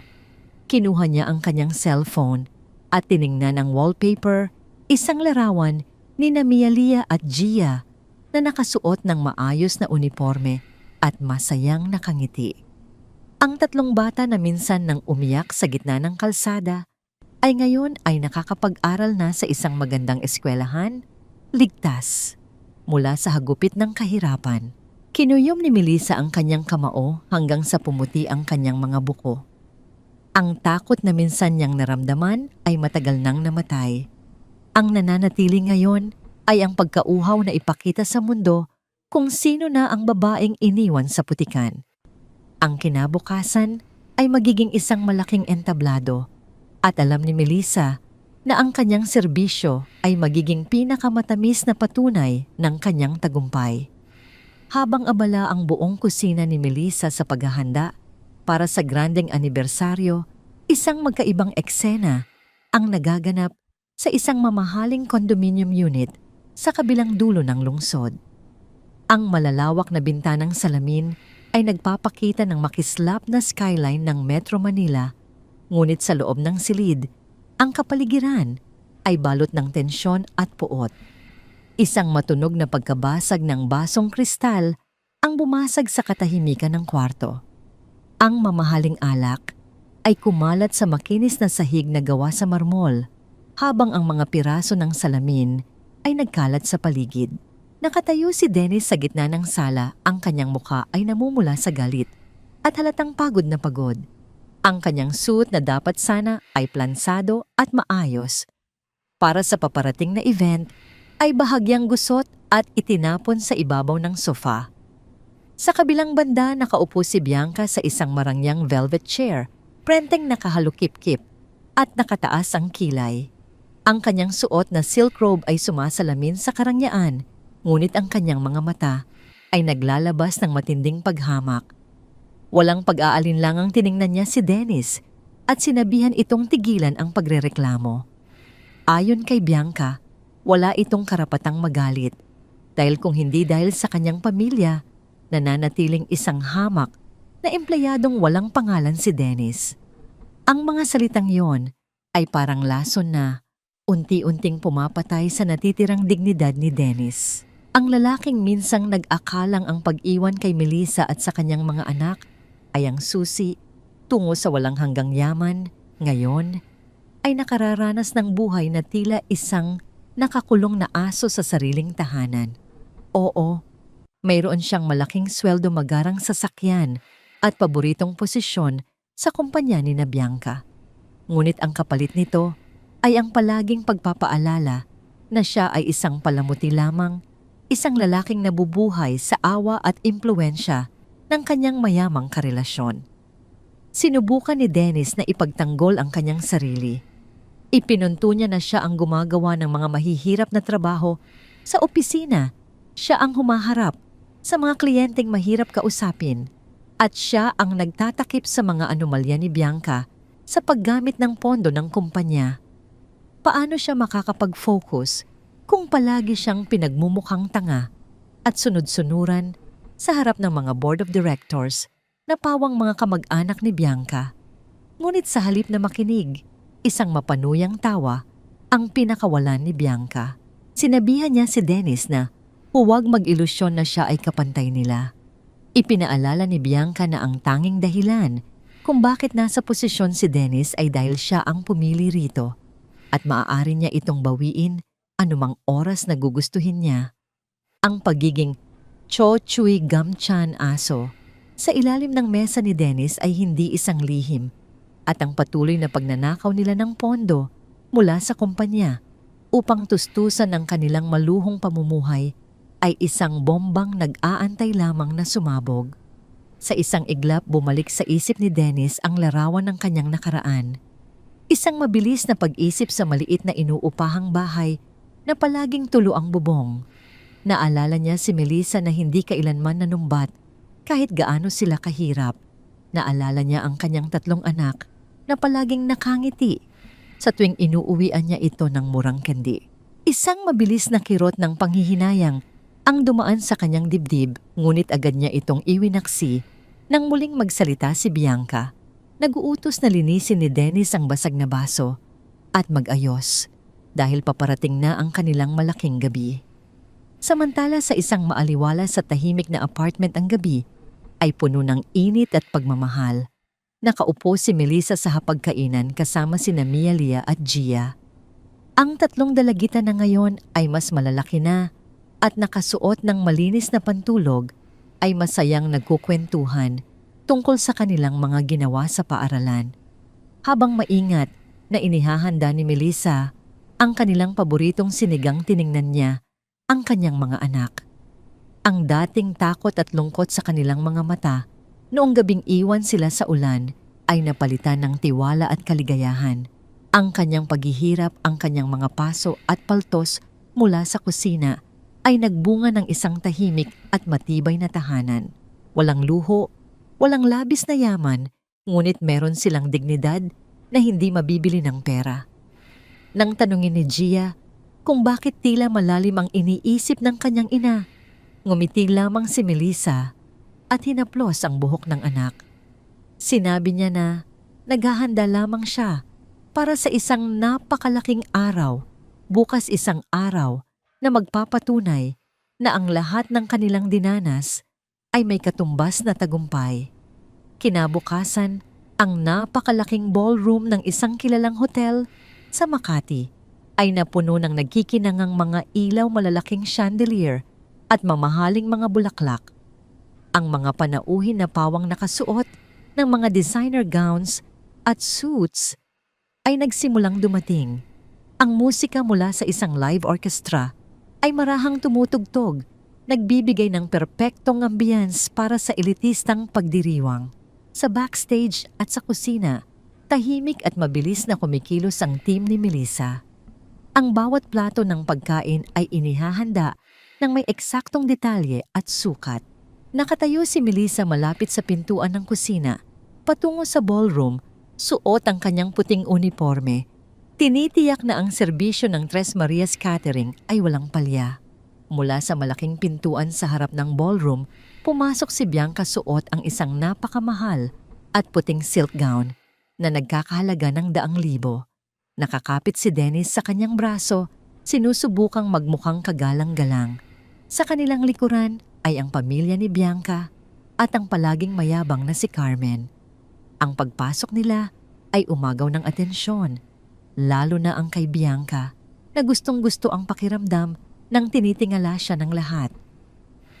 Speaker 1: Kinuha niya ang kanyang cellphone at tiningnan ang wallpaper, isang larawan ni Mialia at Gia na nakasuot ng maayos na uniforme at masayang nakangiti. Ang 3 bata na minsan nang umiyak sa gitna ng kalsada ay ngayon ay nakakapag-aral na sa isang magandang eskwelahan, ligtas, mula sa hagupit ng kahirapan. Kinuyom ni Melissa ang kanyang kamao hanggang sa pumuti ang kanyang mga buko. Ang takot na minsan niyang naramdaman ay matagal nang namatay. Ang nananatili ngayon ay ang pagkauhaw na ipakita sa mundo kung sino na ang babaeng iniwan sa putikan. Ang kinabukasan ay magiging isang malaking entablado at alam ni Melissa na ang kanyang serbisyo ay magiging pinakamatamis na patunay ng kanyang tagumpay. Habang abala ang buong kusina ni Melissa sa paghahanda para sa grandeng anibersaryo, isang magkaibang eksena ang nagaganap sa isang mamahaling condominium unit sa kabilang dulo ng lungsod. Ang malalawak na bintanang salamin ay nagpapakita ng makislap na skyline ng Metro Manila, ngunit sa loob ng silid, ang kapaligiran ay balot ng tensyon at puot. Isang matunog na pagkabasag ng basong kristal ang bumasag sa katahimikan ng kwarto. Ang mamahaling alak ay kumalat sa makinis na sahig na gawa sa marmol, habang ang mga piraso ng salamin ay nagkalat sa paligid. Nakatayo si Dennis sa gitna ng sala, ang kanyang mukha ay namumula sa galit at halatang pagod na pagod. Ang kanyang suit na dapat sana ay plansado at maayos para sa paparating na event ay bahagyang gusot at itinapon sa ibabaw ng sofa. Sa kabilang banda, nakaupo si Bianca sa isang marangyang velvet chair, prenteng nakahalukip-kip at nakataas ang kilay. Ang kanyang suot na silk robe ay sumasalamin sa karangyaan, ngunit ang kanyang mga mata ay naglalabas ng matinding paghamak. Walang pag-aalinlangang tiningnan niya si Dennis at sinabihan itong tigilan ang pagrereklamo. Ayon kay Bianca, wala itong karapatang magalit dahil kung hindi dahil sa kanyang pamilya, nananatiling isang hamak na empleyadong walang pangalan si Dennis. Ang mga salitang yon ay parang lason na unti-unting pumapatay sa natitirang dignidad ni Dennis. Ang lalaking minsang nag-akalang ang pag-iwan kay Melissa at sa kanyang mga anak ay ang susi tungo sa walang hanggang yaman, ngayon ay nakararanas ng buhay na tila isang nakakulong na aso sa sariling tahanan. Oo, mayroon siyang malaking sweldo, magarang sasakyan at paboritong posisyon sa kumpanya ni na Bianca. Ngunit ang kapalit nito ay ang palaging pagpapaalala na siya ay isang palamuti lamang, isang lalaking nabubuhay sa awa at impluwensya ng kanyang mayamang karelasyon. Sinubukan ni Dennis na ipagtanggol ang kanyang sarili. Ipinunto niya na siya ang gumagawa ng mga mahihirap na trabaho sa opisina. Siya ang humaharap sa mga kliyenteng mahirap kausapin at siya ang nagtatakip sa mga anomalya ni Bianca sa paggamit ng pondo ng kumpanya. Paano siya makakapag-focus kung palagi siyang pinagmumukhang tanga at sunod-sunuran sa harap ng mga board of directors na pawang mga kamag-anak ni Bianca? Ngunit sa halip na makinig, isang mapanuyang tawa ang pinakawalan ni Bianca. Sinabihan niya si Dennis na huwag mag-ilusyon na siya ay kapantay nila. Ipinaalala ni Bianca na ang tanging dahilan kung bakit nasa posisyon si Dennis ay dahil siya ang pumili rito at maaari niya itong bawiin anumang oras na gugustuhin niya. Ang pagiging Cho Chui Gamchan aso sa ilalim ng mesa ni Dennis ay hindi isang lihim at ang patuloy na pagnanakaw nila ng pondo mula sa kumpanya upang tustusan ang kanilang maluhong pamumuhay ay isang bombang nag-aantay lamang na sumabog. Sa isang iglap, bumalik sa isip ni Dennis ang larawan ng kanyang nakaraan. Isang mabilis na pag-isip sa maliit na inuupahang bahay na palaging tulo ang bubong. Naalala niya si Melissa na hindi kailanman nanumbat kahit gaano sila kahirap. Naalala niya ang kanyang 3 anak na palaging nakangiti sa tuwing inuuwian niya ito ng murang kendi. Isang mabilis na kirot ng panghihinayang ang dumaan sa kanyang dibdib, ngunit agad niya itong iwinaksi nang muling magsalita si Bianca. Naguutos na linisin ni Dennis ang basag na baso at mag-ayos dahil paparating na ang kanilang malaking gabi. Samantala sa isang maaliwala sa tahimik na apartment ang gabi ay puno ng init at pagmamahal. Nakaupo si Melissa sa hapagkainan kasama sina Mia, Lia at Gia. Ang 3 dalagitan na ngayon ay mas malalaki na at nakasuot ng malinis na pantulog ay masayang nagkukwentuhan tungkol sa kanilang mga ginawa sa paaralan. Habang maingat na inihahanda ni Melissa ang kanilang paboritong sinigang, tiningnan niya ang kanyang mga anak. Ang dating takot at lungkot sa kanilang mga mata noong gabing iwan sila sa ulan ay napalitan ng tiwala at kaligayahan. Ang kanyang paghihirap, ang kanyang mga paso at paltos mula sa kusina ay nagbunga ng isang tahimik at matibay na tahanan. Walang luho, walang labis na yaman, ngunit meron silang dignidad na hindi mabibili ng pera. Nang tanungin ni Gia kung bakit tila malalim ang iniisip ng kanyang ina, ngumiti lamang si Melissa at hinaplos ang buhok ng anak. Sinabi niya na naghahanda lamang siya para sa isang napakalaking araw, bukas isang araw na magpapatunay na ang lahat ng kanilang dinanas ay may katumbas na tagumpay. Kinabukasan, ang napakalaking ballroom ng isang kilalang hotel sa Makati ay napuno ng nagkikinangang mga ilaw, malalaking chandelier at mamahaling mga bulaklak. Ang mga panauhin na pawang nakasuot ng mga designer gowns at suits ay nagsimulang dumating. Ang musika mula sa isang live orchestra ay marahang tumutugtog, nagbibigay ng perpektong ambience para sa elitistang pagdiriwang. Sa backstage at sa kusina, tahimik at mabilis na kumikilos ang team ni Melissa. Ang bawat plato ng pagkain ay inihahanda ng may eksaktong detalye at sukat. Nakatayo si Melissa malapit sa pintuan ng kusina, patungo sa ballroom. Suot ang kanyang puting uniforme. Tinitiyak na ang serbisyo ng Tres Marias Catering ay walang palya. Mula sa malaking pintuan sa harap ng ballroom, pumasok si Bianca suot ang isang napakamahal at puting silk gown na nagkakahalaga ng 100,000. Nakakapit si Dennis sa kanyang braso, sinusubukang magmukhang kagalang-galang. Sa kanilang likuran ay ang pamilya ni Bianca at ang palaging mayabang na si Carmen. Ang pagpasok nila ay umagaw ng atensyon, lalo na ang kay Bianca na gustong-gusto ang pakiramdam nang tinitingala siya ng lahat.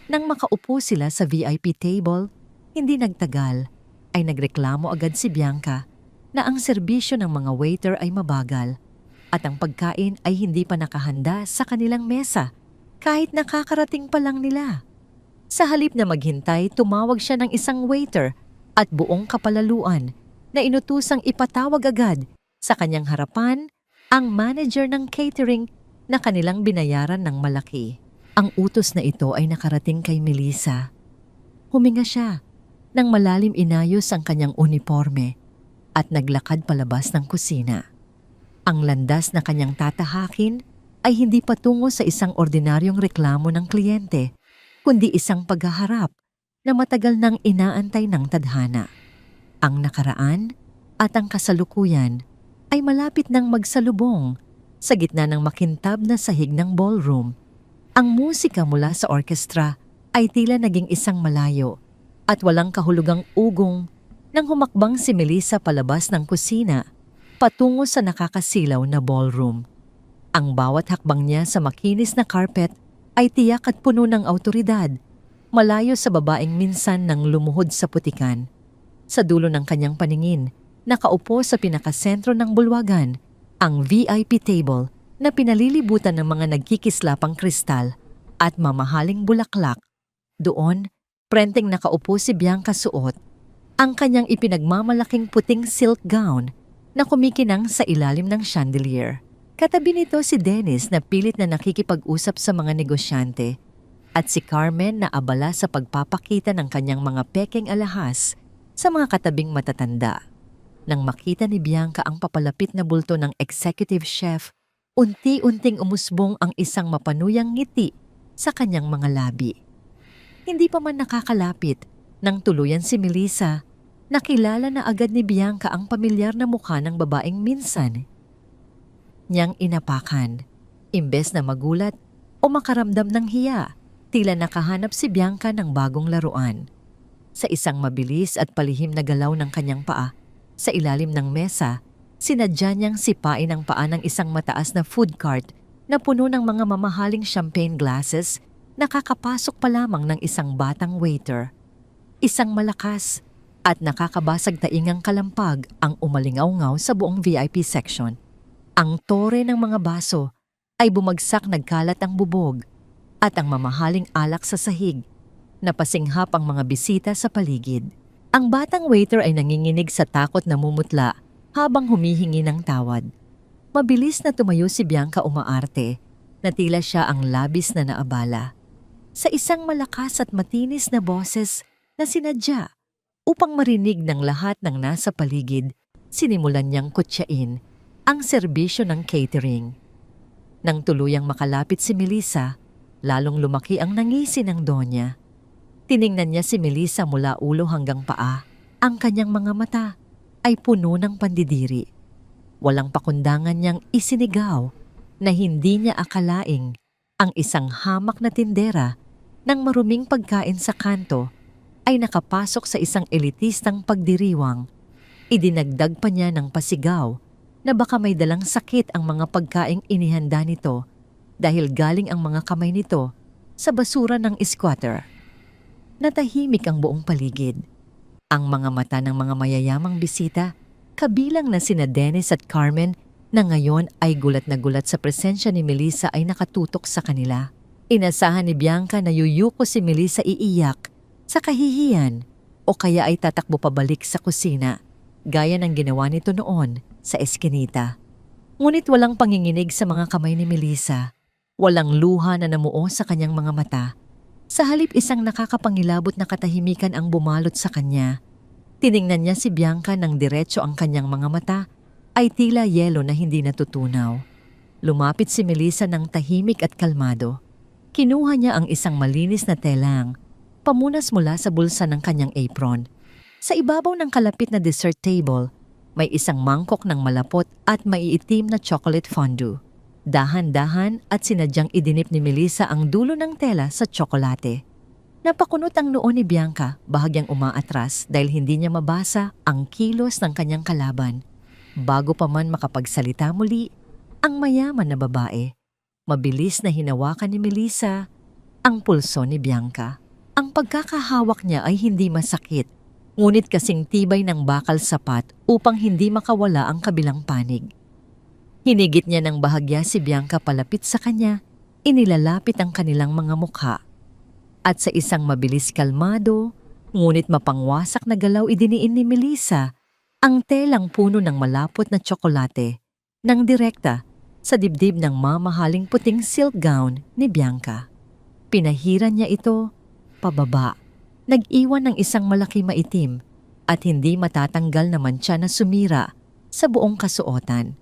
Speaker 1: Nang makaupo sila sa VIP table, hindi nagtagal ay nagreklamo agad si Bianca na ang serbisyo ng mga waiter ay mabagal at ang pagkain ay hindi pa nakahanda sa kanilang mesa kahit nakakarating pa lang nila. Sa halip na maghintay, tumawag siya ng isang waiter at buong kapalaluan na inutusang ipatawag agad sa kanyang harapan ang manager ng catering na kanilang binayaran ng malaki. Ang utos na ito ay nakarating kay Melissa. Huminga siya nang malalim inayos ang kanyang uniforme at naglakad palabas ng kusina. Ang landas na kanyang tatahakin ay hindi patungo sa isang ordinaryong reklamo ng kliyente, kundi isang paghaharap na matagal nang inaantay ng tadhana. Ang nakaraan at ang kasalukuyan ay malapit nang magsalubong sa gitna ng makintab na sahig ng ballroom. Ang musika mula sa orkestra ay tila naging isang malayo at walang kahulugang ugong nang humakbang si Melissa palabas ng kusina patungo sa nakakasilaw na ballroom. Ang bawat hakbang niya sa makinis na carpet ay tiyak at puno ng awtoridad, malayo sa babaeng minsan nang lumuhod sa putikan. Sa dulo ng kanyang paningin, nakaupo sa pinakasentro ng bulwagan, ang VIP table na pinalilibutan ng mga nagkikislapang kristal at mamahaling bulaklak. Doon, prenteng nakaupo si Bianca suot ang kanyang ipinagmamalaking puting silk gown na kumikinang sa ilalim ng chandelier. Katabi nito si Dennis na pilit na nakikipag-usap sa mga negosyante at si Carmen na abala sa pagpapakita ng kanyang mga pekeng alahas sa mga katabing matatanda. Nang makita ni Bianca ang papalapit na bulto ng executive chef, unti-unting umusbong ang isang mapanuyang ngiti sa kanyang mga labi. Hindi pa man nakakalapit nang tuluyan si Melissa, nakilala na agad ni Bianca ang pamilyar na mukha ng babaeng minsan niyang inapakan. Imbes na magulat o makaramdam ng hiya, tila nakahanap si Bianca ng bagong laruan. Sa isang mabilis at palihim na galaw ng kanyang paa, sa ilalim ng mesa, sinadya niyang sipain ang paa ng isang mataas na food cart na puno ng mga mamahaling champagne glasses na kakapasok pa lamang ng isang batang waiter. Isang malakas at nakakabasag taingang kalampag ang umalingaw-ngaw sa buong VIP section. Ang tore ng mga baso ay bumagsak, nagkalat ang bubog at ang mamahaling alak sa sahig. Napasinghap ang mga bisita sa paligid. Ang batang waiter ay nanginginig sa takot na mumutla habang humihingi ng tawad. Mabilis na tumayo si Bianca umaarte na tila siya ang labis na naabala. Sa isang malakas at matinis na boses na sinadya upang marinig ng lahat ng nasa paligid, sinimulan niyang kutsain ang serbisyo ng catering. Nang tuluyang makalapit si Melissa, lalong lumaki ang nangisi ng Donya. Tiningnan niya si Melissa mula ulo hanggang paa. Ang kanyang mga mata ay puno ng pandidiri. Walang pakundangan niyang isinigaw na hindi niya akalaing ang isang hamak na tindera ng maruming pagkain sa kanto ay nakapasok sa isang elitistang pagdiriwang. Idinagdag pa niya ng pasigaw na baka may dalang sakit ang mga pagkaing inihanda nito dahil galing ang mga kamay nito sa basura ng squatter. Natahimik ang buong paligid. Ang mga mata ng mga mayayamang bisita, kabilang na sina Dennis at Carmen na ngayon ay gulat na gulat sa presensya ni Melissa ay nakatutok sa kanila. Inasahan ni Bianca na yuyuko si Melissa iiyak sa kahihiyan o kaya ay tatakbo pabalik sa kusina gaya ng ginawa nito noon sa eskinita. Ngunit walang panginginig sa mga kamay ni Melissa. Walang luha na namuo sa kanyang mga mata. Sa halip isang nakakapangilabot na katahimikan ang bumalot sa kanya. Tiningnan niya si Bianca ng diretso ang kanyang mga mata ay tila yelo na hindi natutunaw. Lumapit si Melissa ng tahimik at kalmado. Kinuha niya ang isang malinis na telang, pamunas mula sa bulsa ng kanyang apron. Sa ibabaw ng kalapit na dessert table, may isang mangkok ng malapot at maiitim na chocolate fondue. Dahan-dahan at sinadyang idinip ni Melissa ang dulo ng tela sa tsokolate. Napakunot ang noo ni Bianca, bahagyang umaatras dahil hindi niya mabasa ang kilos ng kanyang kalaban. Bago pa man makapagsalita muli, ang mayaman na babae, mabilis na hinawakan ni Melissa ang pulso ni Bianca. Ang pagkakahawak niya ay hindi masakit, ngunit kasing tibay ng bakal sapat upang hindi makawala ang kabilang panig. Hinigit niya ng bahagya si Bianca palapit sa kanya, inilalapit ang kanilang mga mukha. At sa isang mabilis kalmado, ngunit mapangwasak na galaw idiniin ni Melissa ang telang puno ng malapot na tsokolate nang direkta sa dibdib ng mamahaling puting silk gown ni Bianca. Pinahiran niya ito pababa, nag-iwan ng isang malaki maitim at hindi matatanggal na mantsa na sumira sa buong kasuotan.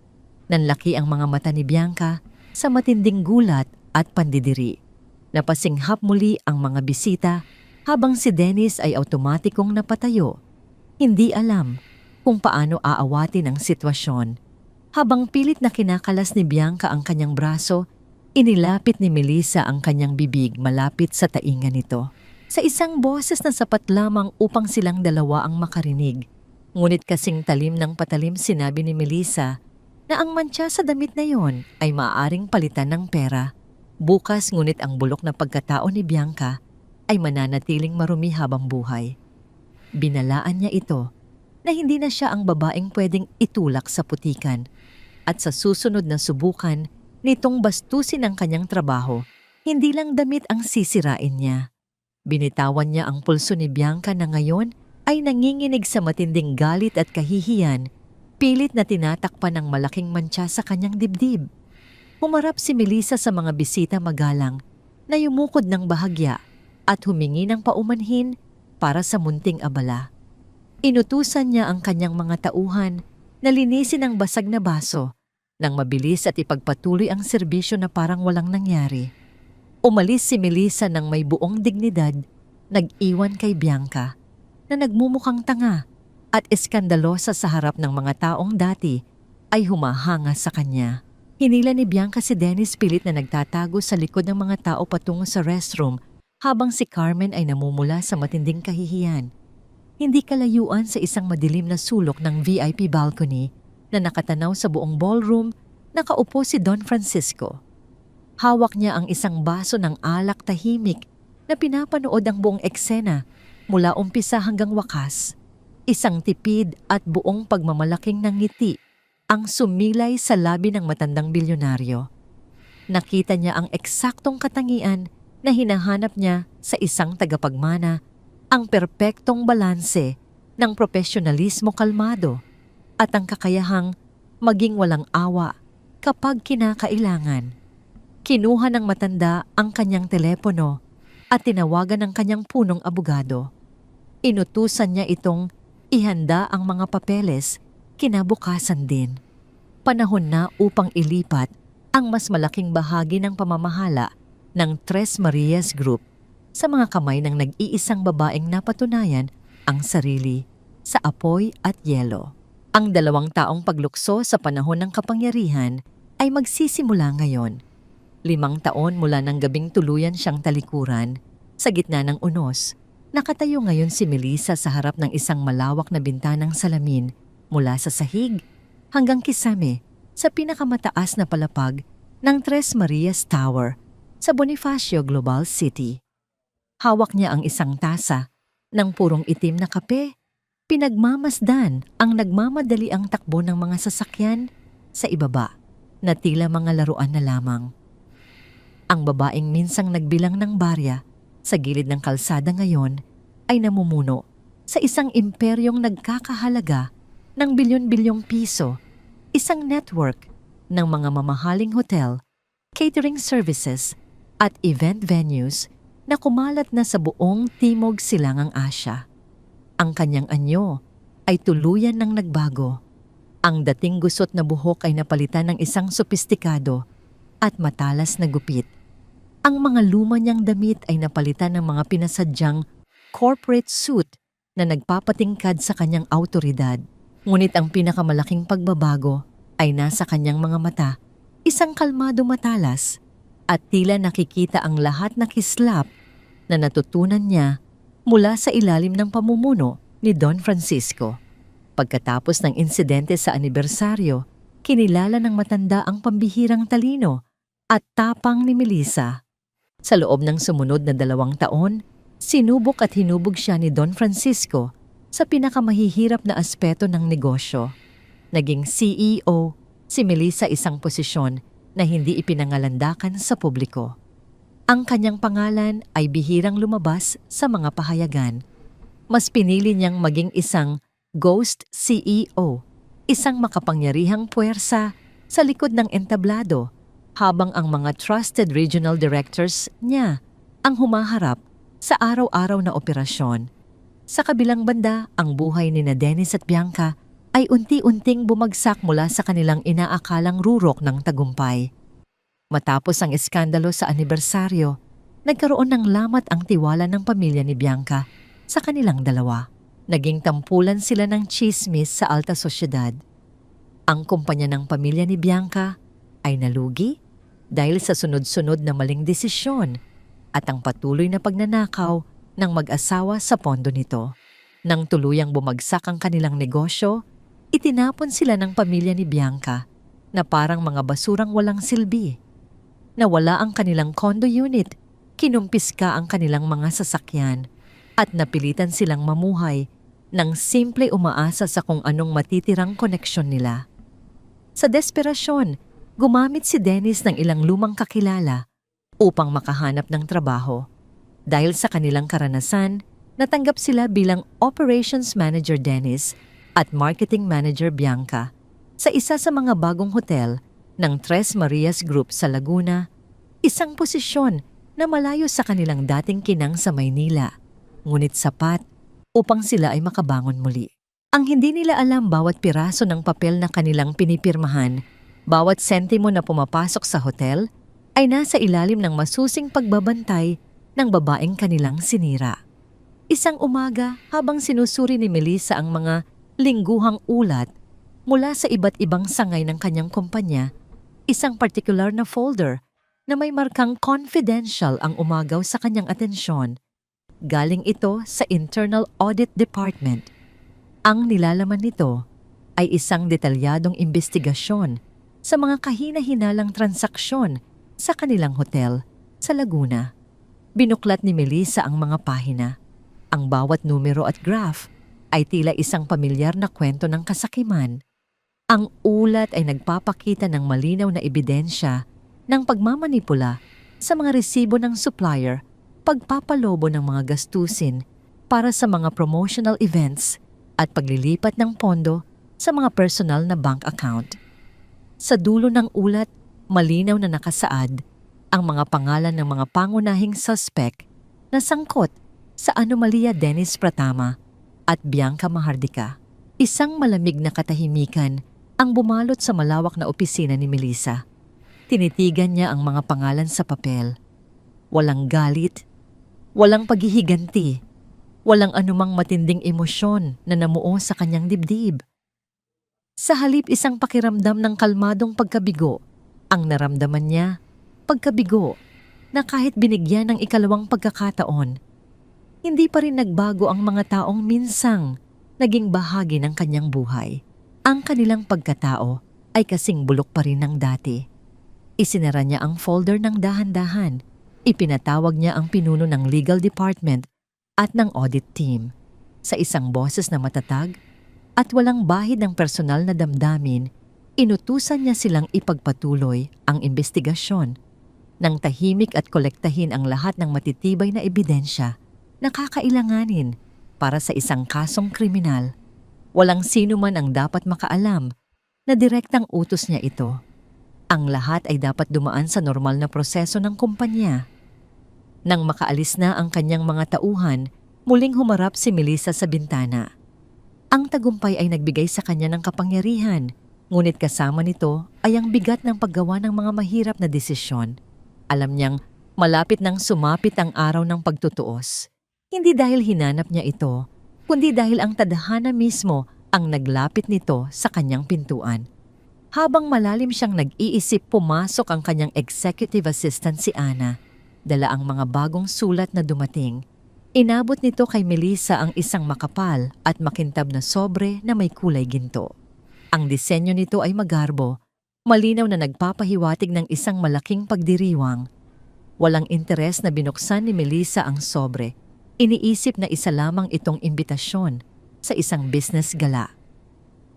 Speaker 1: Nanlaki ang mga mata ni Bianca sa matinding gulat at pandidiri. Napasinghap muli ang mga bisita habang si Dennis ay automatikong napatayo. Hindi alam kung paano aawatin ang sitwasyon. Habang pilit na kinakalas ni Bianca ang kanyang braso, inilapit ni Melissa ang kanyang bibig malapit sa tainga nito. Sa isang boses na sapat lamang upang silang dalawa ang makarinig. Ngunit kasing talim ng patalim sinabi ni Melissa na ang mantsa sa damit na yon ay maaaring palitan ng pera. Bukas ngunit ang bulok na pagkatao ni Bianca ay mananatiling marumi habang buhay. Binalaan niya ito na hindi na siya ang babaeng pwedeng itulak sa putikan at sa susunod na subukan nitong bastusin ang kanyang trabaho, hindi lang damit ang sisirain niya. Binitawan niya ang pulso ni Bianca na ngayon ay nanginginig sa matinding galit at kahihiyan, pilit na tinatakpan ng malaking mantsa sa kanyang dibdib. Humarap si Melissa sa mga bisita magalang na yumukod ng bahagya at humingi ng paumanhin para sa munting abala. Inutusan niya ang kanyang mga tauhan na linisin ang basag na baso nang mabilis at ipagpatuloy ang serbisyo na parang walang nangyari. Umalis si Melissa ng may buong dignidad, nag-iwan kay Bianca na nagmumukhang tanga at eskandalosa sa harap ng mga taong dati ay humahanga sa kanya. Hinila ni Bianca si Dennis pilit na nagtatago sa likod ng mga tao patungo sa restroom habang si Carmen ay namumula sa matinding kahihiyan. Hindi kalayuan sa isang madilim na sulok ng VIP balcony na nakatanaw sa buong ballroom, nakaupo si Don Francisco. Hawak niya ang isang baso ng alak tahimik na pinapanood ang buong eksena mula umpisa hanggang wakas. Isang tipid at buong pagmamalaking ngiti ang sumilay sa labi ng matandang bilyonaryo. Nakita niya ang eksaktong katangian na hinahanap niya sa isang tagapagmana, ang perpektong balanse ng profesionalismo kalmado at ang kakayahang maging walang awa kapag kinakailangan. Kinuha ng matanda ang kanyang telepono at tinawagan ng kanyang punong abogado. Inutusan niya itong ihanda ang mga papeles kinabukasan din. Panahon na upang ilipat ang mas malaking bahagi ng pamamahala ng Tres Marias Group sa mga kamay ng nag-iisang babaeng napatunayan ang sarili sa apoy at yelo. Ang 2 taong paglukso sa panahon ng kapangyarihan ay magsisimula ngayon. 5 taon mula ng gabing tuluyan siyang talikuran sa gitna ng unos. Nakatayo ngayon si Melissa sa harap ng isang malawak na bintanang salamin mula sa sahig hanggang kisame sa pinakamataas na palapag ng Tres Marias Tower sa Bonifacio Global City. Hawak niya ang isang tasa ng purong itim na kape. Pinagmamasdan ang nagmamadali ang takbo ng mga sasakyan sa ibaba na tila mga laruan na lamang. Ang babaeng minsang nagbilang ng barya sa gilid ng kalsada ngayon ay namumuno sa isang imperyong nagkakahalaga ng bilyon-bilyong piso, isang network ng mga mamahaling hotel, catering services at event venues na kumalat na sa buong Timog Silangang Asya. Ang kanyang anyo ay tuluyan ng nagbago. Ang dating gusot na buhok ay napalitan ng isang sopistikado at matalas na gupit. Ang mga luma niyang damit ay napalitan ng mga pinasadyang corporate suit na nagpapatingkad sa kanyang awtoridad. Ngunit ang pinakamalaking pagbabago ay nasa kanyang mga mata, isang kalmado matalas at tila nakikita ang lahat na kislap na natutunan niya mula sa ilalim ng pamumuno ni Don Francisco. Pagkatapos ng insidente sa anibersaryo, kinilala ng matanda ang pambihirang talino at tapang ni Melissa. Sa loob ng sumunod na 2 taon, sinubok at hinubog siya ni Don Francisco sa pinakamahihirap na aspeto ng negosyo. Naging CEO si Melissa, isang posisyon na hindi ipinangalandakan sa publiko. Ang kanyang pangalan ay bihirang lumabas sa mga pahayagan. Mas pinili niyang maging isang ghost CEO, isang makapangyarihang puwersa sa likod ng entablado, habang ang mga trusted regional directors niya ang humaharap sa araw-araw na operasyon. Sa kabilang banda, ang buhay ni Dennis at Bianca ay unti-unting bumagsak mula sa kanilang inaakalang rurok ng tagumpay. Matapos ang eskandalo sa anibersaryo, nagkaroon ng lamat ang tiwala ng pamilya ni Bianca sa kanilang dalawa. Naging tampulan sila ng tsismis sa alta sosyedad. Ang kumpanya ng pamilya ni Bianca ay nalugi dahil sa sunod-sunod na maling desisyon at ang patuloy na pagnanakaw ng mag-asawa sa pondo nito. Nang tuluyang bumagsak ang kanilang negosyo, itinapon sila ng pamilya ni Bianca na parang mga basurang walang silbi. Nawala ang kanilang condo unit, kinumpiska ang kanilang mga sasakyan, at napilitan silang mamuhay ng simple umaasa sa kung anong matitirang koneksyon nila. Sa desperasyon, gumamit si Dennis ng ilang lumang kakilala upang makahanap ng trabaho. Dahil sa kanilang karanasan, natanggap sila bilang Operations Manager Dennis at Marketing Manager Bianca sa isa sa mga bagong hotel ng Tres Marias Group sa Laguna, isang posisyon na malayo sa kanilang dating kinang sa Maynila, ngunit sapat upang sila ay makabangon muli. Ang hindi nila alam, bawat piraso ng papel na kanilang pinipirmahan, bawat sentimo na pumapasok sa hotel, ay nasa ilalim ng masusing pagbabantay ng babaeng kanilang sinira. Isang umaga, habang sinusuri ni Melissa ang mga lingguhang ulat mula sa iba't ibang sangay ng kanyang kumpanya, isang particular na folder na may markang confidential ang umagaw sa kanyang atensyon. Galing ito sa Internal Audit Department. Ang nilalaman nito ay isang detalyadong investigasyon sa mga kahina-hinalang transaksyon sa kanilang hotel sa Laguna. Binuklat ni Melissa ang mga pahina. Ang bawat numero at graph ay tila isang pamilyar na kwento ng kasakiman. Ang ulat ay nagpapakita ng malinaw na ebidensya ng pagmamanipula sa mga resibo ng supplier, pagpapalobo ng mga gastusin para sa mga promotional events at paglilipat ng pondo sa mga personal na bank account. Sa dulo ng ulat, malinaw na nakasaad ang mga pangalan ng mga pangunahing suspect na sangkot sa anomalya Dennis Pratama at Bianca Mahardika. Isang malamig na katahimikan ang bumalot sa malawak na opisina ni Melissa. Tinitigan niya ang mga pangalan sa papel. Walang galit, walang paghihiganti, walang anumang matinding emosyon na namuo sa kanyang dibdib. Sa halip isang pakiramdam ng kalmadong pagkabigo, ang naramdaman niya, pagkabigo, na kahit binigyan ng ikalawang pagkakataon, hindi pa rin nagbago ang mga taong minsang naging bahagi ng kanyang buhay. Ang kanilang pagkatao ay kasing bulok pa rin ng dati. Isinara niya ang folder ng dahan-dahan. Ipinatawag niya ang pinuno ng legal department at ng audit team. Sa isang boses na matatag at walang bahid ng personal na damdamin, inutusan niya silang ipagpatuloy ang investigasyon nang tahimik at kolektahin ang lahat ng matitibay na ebidensya na kakailanganin para sa isang kasong kriminal. Walang sino man ang dapat makaalam na direktang utos niya ito. Ang lahat ay dapat dumaan sa normal na proseso ng kumpanya. Nang makaalis na ang kanyang mga tauhan, muling humarap si Melissa sa bintana. Ang tagumpay ay nagbigay sa kanya ng kapangyarihan, ngunit kasama nito ay ang bigat ng paggawa ng mga mahirap na desisyon. Alam niyang malapit nang sumapit ang araw ng pagtutuos. Hindi dahil hinanap niya ito, kundi dahil ang tadhana mismo ang naglapit nito sa kanyang pintuan. Habang malalim siyang nag-iisip, pumasok ang kanyang executive assistant si Ana. Dala ang mga bagong sulat na dumating. Inabot nito kay Melissa ang isang makapal at makintab na sobre na may kulay ginto. Ang disenyo nito ay magarbo, malinaw na nagpapahiwatig ng isang malaking pagdiriwang. Walang interes na binuksan ni Melissa ang sobre. Iniisip na isa lamang itong imbitasyon sa isang business gala.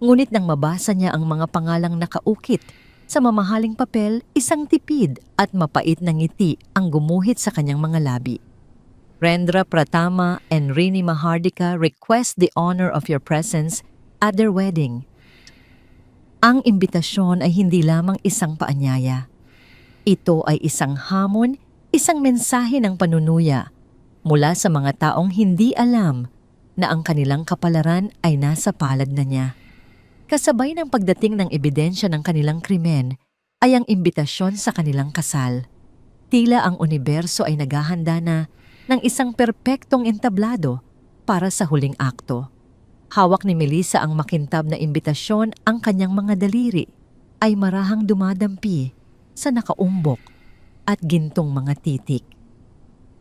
Speaker 1: Ngunit nang mabasa niya ang mga pangalang nakaukit sa mamahaling papel, isang tipid at mapait na ngiti ang gumuhit sa kanyang mga labi. Rendra Pratama and Rini Mahardika request the honor of your presence at their wedding. Ang imbitasyon ay hindi lamang isang paanyaya. Ito ay isang hamon, isang mensahe ng panunuya mula sa mga taong hindi alam na ang kanilang kapalaran ay nasa palad na niya. Kasabay ng pagdating ng ebidensya ng kanilang krimen ay ang imbitasyon sa kanilang kasal. Tila ang universo ay naghahanda na ng isang perpektong entablado para sa huling akto. Hawak ni Melissa ang makintab na imbitasyon, ang kanyang mga daliri ay marahang dumadampi sa nakaumbok at gintong mga titik.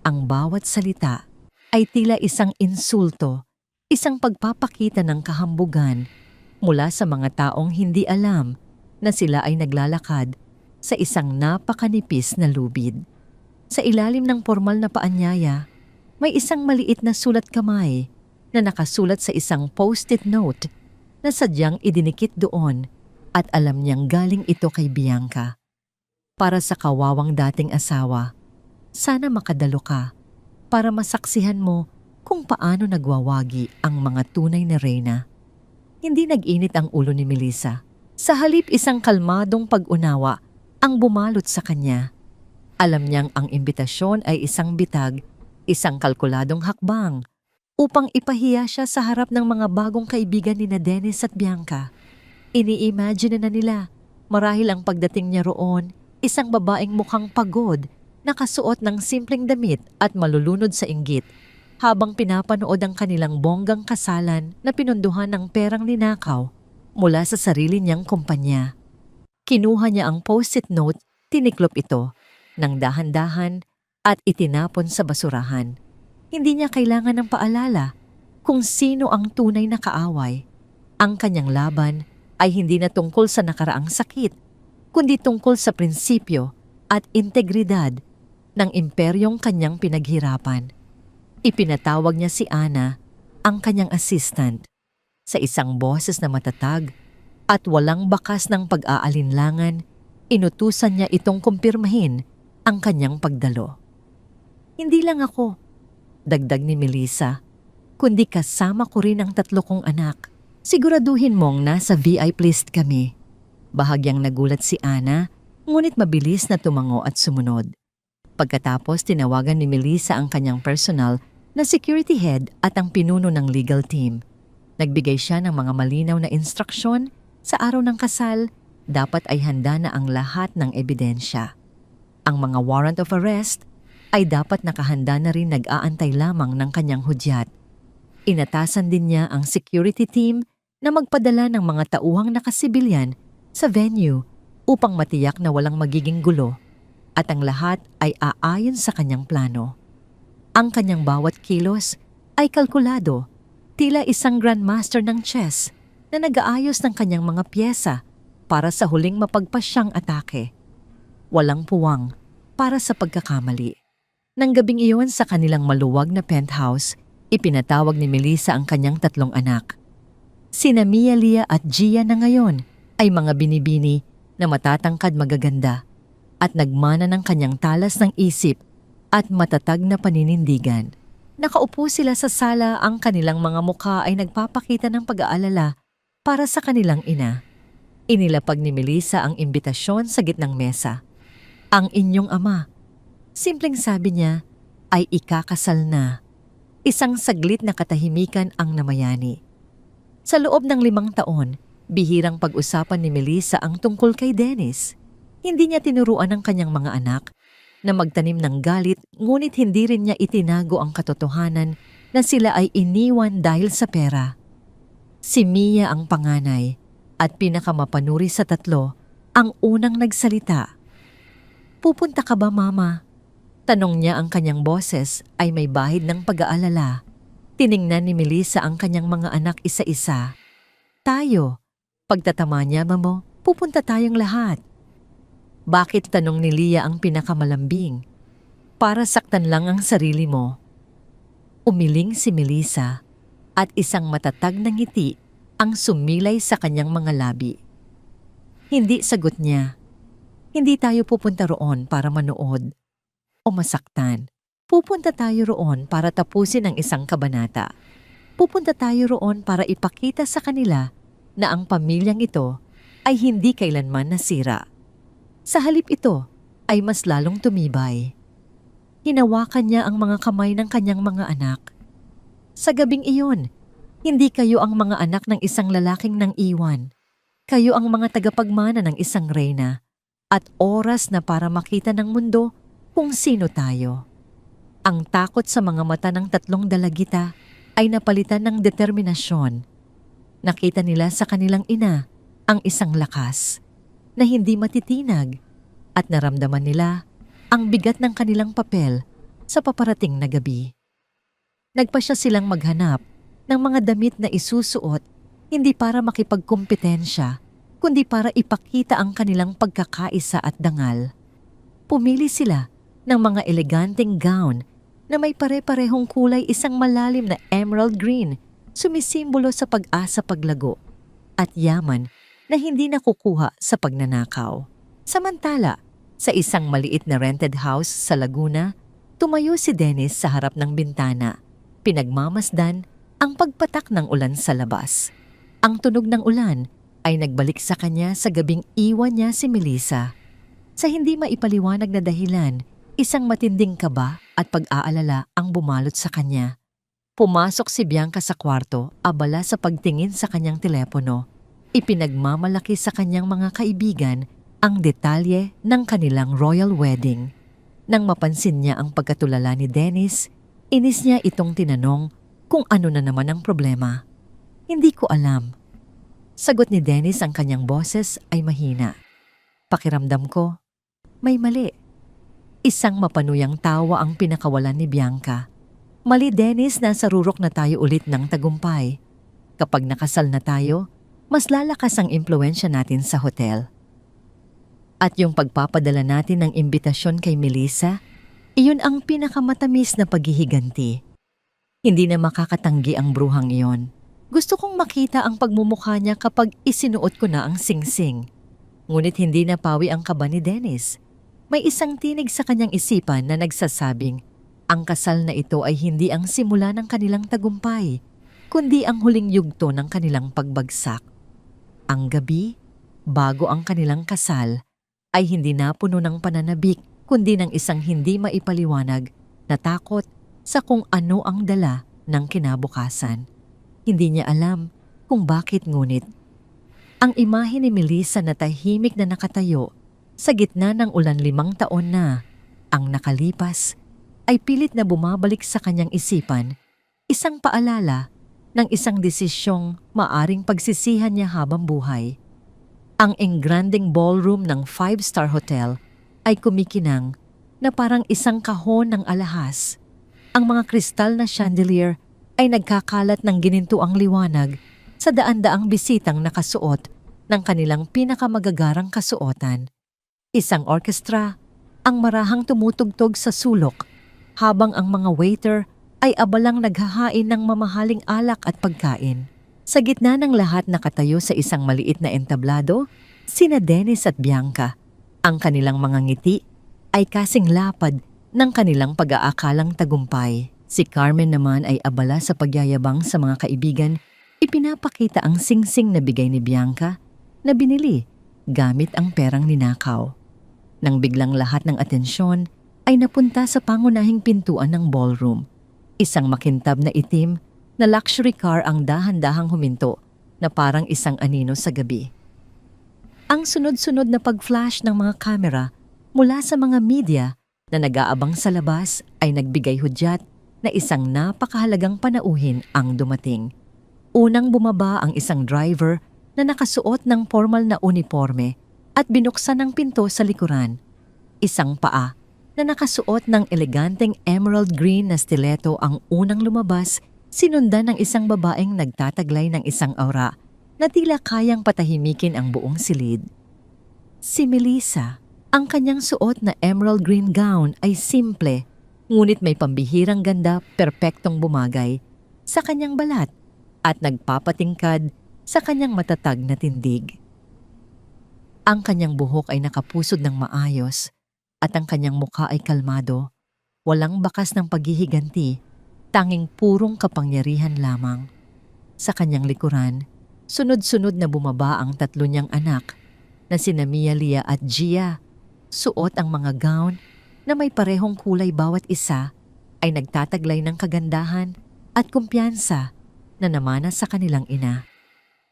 Speaker 1: Ang bawat salita ay tila isang insulto, isang pagpapakita ng kahambugan mula sa mga taong hindi alam na sila ay naglalakad sa isang napakanipis na lubid. Sa ilalim ng formal na paanyaya, may isang maliit na sulat kamay na nakasulat sa isang post-it note na sadyang idinikit doon at alam niyang galing ito kay Bianca. Para sa kawawang dating asawa, sana makadalo ka para masaksihan mo kung paano nagwawagi ang mga tunay na reyna. Hindi nag-init ang ulo ni Melissa. Sa halip isang kalmadong pag-unawa ang bumalot sa kanya. Alam niyang ang imbitasyon ay isang bitag, isang kalkuladong hakbang upang ipahiya siya sa harap ng mga bagong kaibigan ni Dennis at Bianca. Ini-imagine na nila marahil ang pagdating niya roon, isang babaeng mukhang pagod, nakasuot ng simpleng damit at malulunod sa inggit, habang pinapanood ang kanilang bonggang kasalan na pinunduhan ng perang ninakaw mula sa sarili niyang kumpanya. Kinuha niya ang post-it note, tiniklop ito ng dahan-dahan at itinapon sa basurahan. Hindi niya kailangan ng paalala kung sino ang tunay na kaaway. Ang kanyang laban ay hindi na tungkol sa nakaraang sakit, kundi tungkol sa prinsipyo at integridad ng imperyong kanyang pinaghirapan. Ipinatawag niya si Ana, ang kanyang assistant, sa isang boses na matatag at walang bakas ng pag-aalinlangan. Inutusan niya itong kumpirmahin ang kanyang pagdalo. Hindi lang ako, dagdag ni Melissa, kundi kasama ko rin ang 3 kong anak. Siguraduhin mong nasa VIP list kami. Bahagyang nagulat si Ana, ngunit mabilis na tumango at sumunod. Pagkatapos tinawagan ni Melissa ang kanyang personal na security head at ang pinuno ng legal team. Nagbigay siya ng mga malinaw na instruksyon sa araw ng kasal, dapat ay handa na ang lahat ng ebidensya. Ang mga warrant of arrest ay dapat nakahanda na rin, nag-aantay lamang ng kanyang hudyat. Inatasan din niya ang security team na magpadala ng mga tauhang nakasibilyan sa venue upang matiyak na walang magiging gulo at ang lahat ay aayon sa kanyang plano. Ang kanyang bawat kilos ay kalkulado, tila isang grandmaster ng chess na nag-aayos ng kanyang mga pyesa para sa huling mapagpasyang atake. Walang puwang para sa pagkakamali. Nang gabing iyon sa kanilang maluwag na penthouse, ipinatawag ni Melissa ang kanyang 3 anak. Sina Mia, Lia at Gia na ngayon ay mga binibini na matatangkad, magaganda at nagmana ng kanyang talas ng isip at matatag na paninindigan. Nakaupo sila sa sala, ang kanilang mga mukha ay nagpapakita ng pag-aalala para sa kanilang ina. Inilapag ni Melissa ang imbitasyon sa gitnang mesa. Ang inyong ama, simpleng sabi niya, ay ikakasal na. Isang saglit na katahimikan ang namayani. Sa loob ng 5 taon, bihirang pag-usapan ni Melissa ang tungkol kay Dennis. Hindi niya tinuruan ang kanyang mga anak na magtanim ng galit, ngunit hindi rin niya itinago ang katotohanan na sila ay iniwan dahil sa pera. Si Mia ang panganay at pinakamapanuri sa 3, ang unang nagsalita. "Pupunta ka ba, Mama?" Tanong niya, ang kanyang boses ay may bahid ng pag-aalala. Tiningnan ni Melissa ang kanyang mga anak isa-isa. "Tayo." Pagtatama niya, "Mamo, pupunta tayong lahat." "Bakit?" tanong ni Lia, ang pinakamalambing. "Para saktan lang ang sarili mo." Umiling si Melissa at isang matatag na ngiti ang sumilay sa kanyang mga labi. Hindi sagot niya. "Hindi tayo pupunta roon para manood o masaktan. Pupunta tayo roon para tapusin ang isang kabanata. Pupunta tayo roon para ipakita sa kanila na ang pamilyang ito ay hindi kailanman nasira. Sa halip ito ay mas lalong tumibay." Hinawakan niya ang mga kamay ng kanyang mga anak. "Sa gabing iyon, hindi kayo ang mga anak ng isang lalaking nang iwan. Kayo ang mga tagapagmana ng isang reyna. At oras na para makita ng mundo kung sino tayo." Ang takot sa mga mata ng 3 dalagita ay napalitan ng determinasyon. Nakita nila sa kanilang ina ang isang lakas na hindi matitinag at naramdaman nila ang bigat ng kanilang papel sa paparating na gabi. Nagpasya silang maghanap ng mga damit na isusuot, hindi para makipagkompetensya, kundi para ipakita ang kanilang pagkakaisa at dangal. Pumili sila ng mga eleganteng gown na may pare-parehong kulay, isang malalim na emerald green, sumisimbolo sa pag-asa, paglago, at yaman na hindi nakukuha sa pagnanakaw. Samantala, sa isang maliit na rented house sa Laguna, tumayo si Dennis sa harap ng bintana. Pinagmamasdan ang pagpatak ng ulan sa labas. Ang tunog ng ulan ay nagbalik sa kanya sa gabing iwan niya si Melissa. Sa hindi maipaliwanag na dahilan, isang matinding kaba at pag-aalala ang bumalot sa kanya. Pumasok si Bianca sa kwarto, abala sa pagtingin sa kanyang telepono. Ipinagmamalaki sa kanyang mga kaibigan ang detalye ng kanilang royal wedding. Nang mapansin niya ang pagkatulala ni Dennis, inis niya itong tinanong kung ano na naman ang problema. "Hindi ko alam." Sagot ni Dennis, ang kanyang boses ay mahina. "Pakiramdam ko, may mali." Isang mapanuyang tawa ang pinakawalan ni Bianca. "Mali, Dennis, nasa rurok na tayo ulit ng tagumpay. Kapag nakasal na tayo, mas lalakas ang impluwensya natin sa hotel. At yung pagpapadala natin ng imbitasyon kay Melissa, iyon ang pinakamatamis na paghihiganti. Hindi na makakatanggi ang bruhang iyon. Gusto kong makita ang pagmumukha niya kapag isinuot ko na ang singsing." Ngunit hindi napawi ang kaba ni Dennis. May isang tinig sa kanyang isipan na nagsasabing, ang kasal na ito ay hindi ang simula ng kanilang tagumpay, kundi ang huling yugto ng kanilang pagbagsak. Ang gabi bago ang kanilang kasal ay hindi napuno ng pananabik kundi ng isang hindi maipaliwanag na takot sa kung ano ang dala ng kinabukasan. Hindi niya alam kung bakit, ngunit ang imahe ni Melissa na tahimik na nakatayo sa gitna ng ulan 5 taon na ang nakalipas ay pilit na bumabalik sa kanyang isipan, isang paalala ng isang desisyong maaring pagsisihan niya habang buhay. Ang engranding ballroom ng 5-star hotel ay kumikinang na parang isang kahon ng alahas. Ang mga kristal na chandelier ay nagkakalat ng ginintuang liwanag sa daan-daang bisitang nakasuot ng kanilang pinakamagagarang kasuotan. Isang orkestra ang marahang tumutugtog sa sulok habang ang mga waiter ay abalang naghahain ng mamahaling alak at pagkain. Sa gitna ng lahat nakatayo sa isang maliit na entablado, sina Dennis at Bianca. Ang kanilang mga ngiti ay kasing lapad ng kanilang pag-aakalang tagumpay. Si Carmen naman ay abala sa pagyayabang sa mga kaibigan. Ipinapakita ang singsing na bigay ni Bianca na binili gamit ang perang ninakaw. Nang biglang lahat ng atensyon ay napunta sa pangunahing pintuan ng ballroom. Isang makintab na itim na luxury car ang dahan-dahang huminto na parang isang anino sa gabi. Ang sunod-sunod na pag-flash ng mga kamera mula sa mga media na nag-aabang sa labas ay nagbigay hudyat na isang napakahalagang panauhin ang dumating. Unang bumaba ang isang driver na nakasuot ng formal na uniforme at binuksan ang pinto sa likuran. Isang paa na nakasuot ng eleganteng emerald green na stiletto ang unang lumabas, sinundan ng isang babaeng nagtataglay ng isang aura na tila kayang patahimikin ang buong silid. Si Melissa, ang kanyang suot na emerald green gown ay simple, ngunit may pambihirang ganda, perpektong bumagay sa kanyang balat at nagpapatingkad sa kanyang matatag na tindig. Ang kanyang buhok ay nakapusod ng maayos at ang kanyang mukha ay kalmado, walang bakas ng paghihiganti, tanging purong kapangyarihan lamang. Sa kanyang likuran, sunod-sunod na bumaba ang 3 niyang anak na sina Mia, Lia at Gia. Suot ang mga gown na may parehong kulay bawat isa ay nagtataglay ng kagandahan at kumpiyansa na namana sa kanilang ina.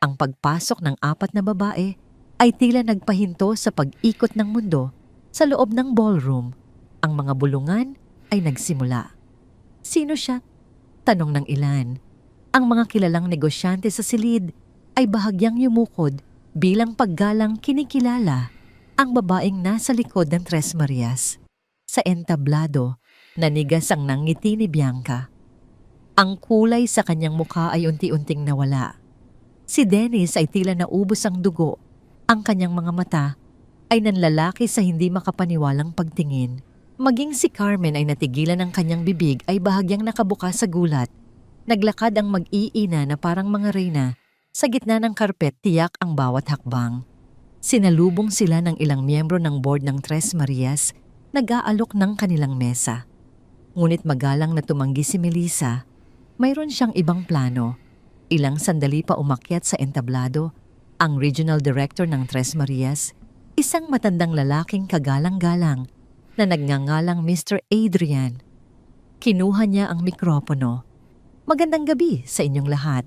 Speaker 1: Ang pagpasok ng 4 na babae ay tila nagpahinto sa pag-ikot ng mundo sa loob ng ballroom. Ang mga bulungan ay nagsimula. Sino siya? Tanong ng ilan. Ang mga kilalang negosyante sa silid ay bahagyang yumukod bilang paggalang kinikilala ang babaeng nasa likod ng Tres Marias. Sa entablado, nanigas ang nangiti ni Bianca. Ang kulay sa kanyang mukha ay unti-unting nawala. Si Dennis ay tila naubos ang dugo. Ang kanyang mga mata ay nanlalaki sa hindi makapaniwalang pagtingin. Maging si Carmen ay natigilan ng kanyang bibig ay bahagyang nakabukas sa gulat. Naglakad ang mag-iina na parang mga reyna. Sa gitna ng karpet, tiyak ang bawat hakbang. Sinalubong sila ng ilang miyembro ng board ng Tres Marias, nag-aalok ng kanilang mesa. Ngunit magalang na tumanggi si Melissa, mayroon siyang ibang plano. Ilang sandali pa umakyat sa entablado, ang regional director ng Tres Marias, isang matandang lalaking kagalang-galang na nagngangalang Mr. Adrian. Kinuha niya ang mikropono. Magandang gabi sa inyong lahat.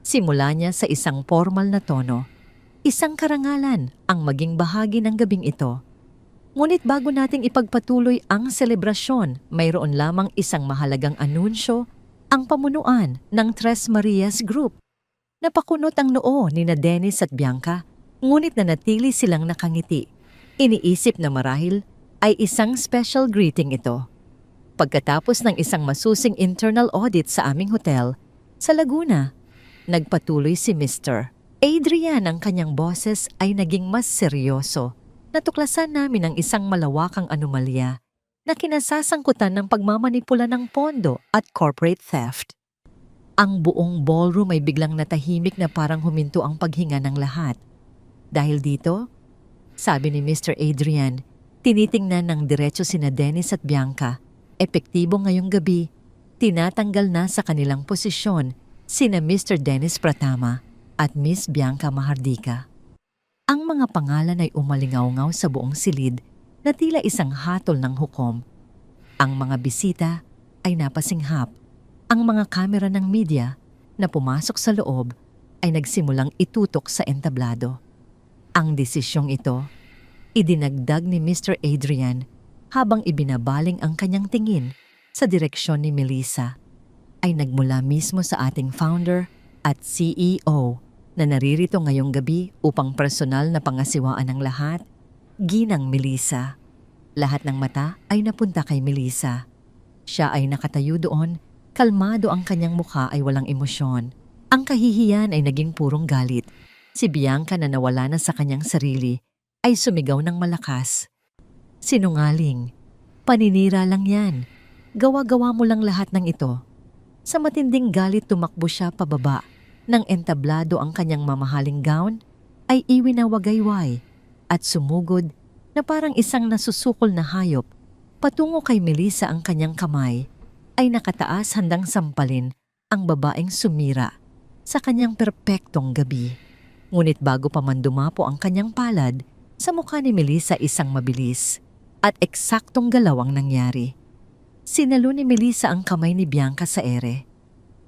Speaker 1: Simula niya sa isang formal na tono. Isang karangalan ang maging bahagi ng gabing ito. Ngunit bago nating ipagpatuloy ang selebrasyon, mayroon lamang isang mahalagang anunsyo, ang pamunuan ng Tres Marias Group. Napakunot ang noo ni na Dennis at Bianca, ngunit nanatili silang nakangiti. Iniisip na marahil ay isang special greeting ito. Pagkatapos ng isang masusing internal audit sa aming hotel, sa Laguna, nagpatuloy si Mr. Adrian. Ang kanyang boses ay naging mas seryoso. Natuklasan namin ang isang malawakang anomalya na kinasasangkutan ng pagmamanipula ng pondo at corporate theft. Ang buong ballroom ay biglang natahimik na parang huminto ang paghinga ng lahat. Dahil dito, sabi ni Mr. Adrian, tinitingnan ng diretso sina Dennis at Bianca. Epektibo ngayong gabi, tinatanggal na sa kanilang posisyon sina Mr. Dennis Pratama at Miss Bianca Mahardika. Ang mga pangalan ay umalingaw-ngaw sa buong silid na tila isang hatol ng hukom. Ang mga bisita ay napasinghap. Ang mga kamera ng media na pumasok sa loob ay nagsimulang itutok sa entablado. Ang desisyong ito, idinagdag ni Mr. Adrian habang ibinabaling ang kanyang tingin sa direksyon ni Melissa, ay nagmula mismo sa ating founder at CEO na naririto ngayong gabi upang personal na pangasiwaan ng lahat. Ginang Melissa. Lahat ng mata ay napunta kay Melissa. Siya ay nakatayo doon, kalmado ang kanyang mukha ay walang emosyon. Ang kahihiyan ay naging purong galit. Si Bianca na nawala na sa kanyang sarili ay sumigaw ng malakas. Sinungaling. Paninira lang yan. Gawa-gawa mo lang lahat ng ito. Sa matinding galit tumakbo siya pababa. Nang entablado ang kanyang mamahaling gown, ay iwinawagayway at sumugod na parang isang nasusukol na hayop. Patungo kay Melissa ang kanyang kamay ay nakataas handang sampalin ang babaeng sumira sa kanyang perpektong gabi. Ngunit bago pa man dumapo ang kanyang palad, sa mukha ni Melissa isang mabilis at eksaktong galaw ang nangyari. Sinalo ni Melissa ang kamay ni Bianca sa ere.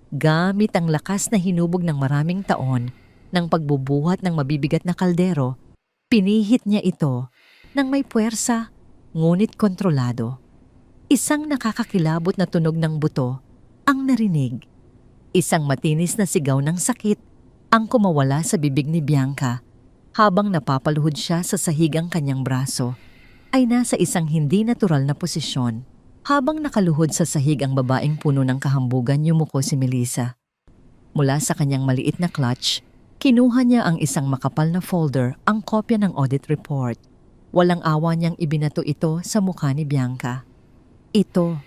Speaker 1: Gamit ang lakas na hinubog ng maraming taon ng pagbubuhat ng mabibigat na kaldero, pinihit niya ito ng may puwersa ngunit kontrolado. Isang nakakakilabot na tunog ng buto ang narinig. Isang matinis na sigaw ng sakit ang kumawala sa bibig ni Bianca habang napapaluhod siya sa sahig. Ang kanyang braso ay nasa isang hindi natural na posisyon. Habang nakaluhod sa sahig ang babaeng puno ng kahambugan, yumuko si Melissa. Mula sa kanyang maliit na clutch, kinuha niya ang isang makapal na folder, ang kopya ng audit report. Walang awa niyang ibinato ito sa mukha ni Bianca. Ito,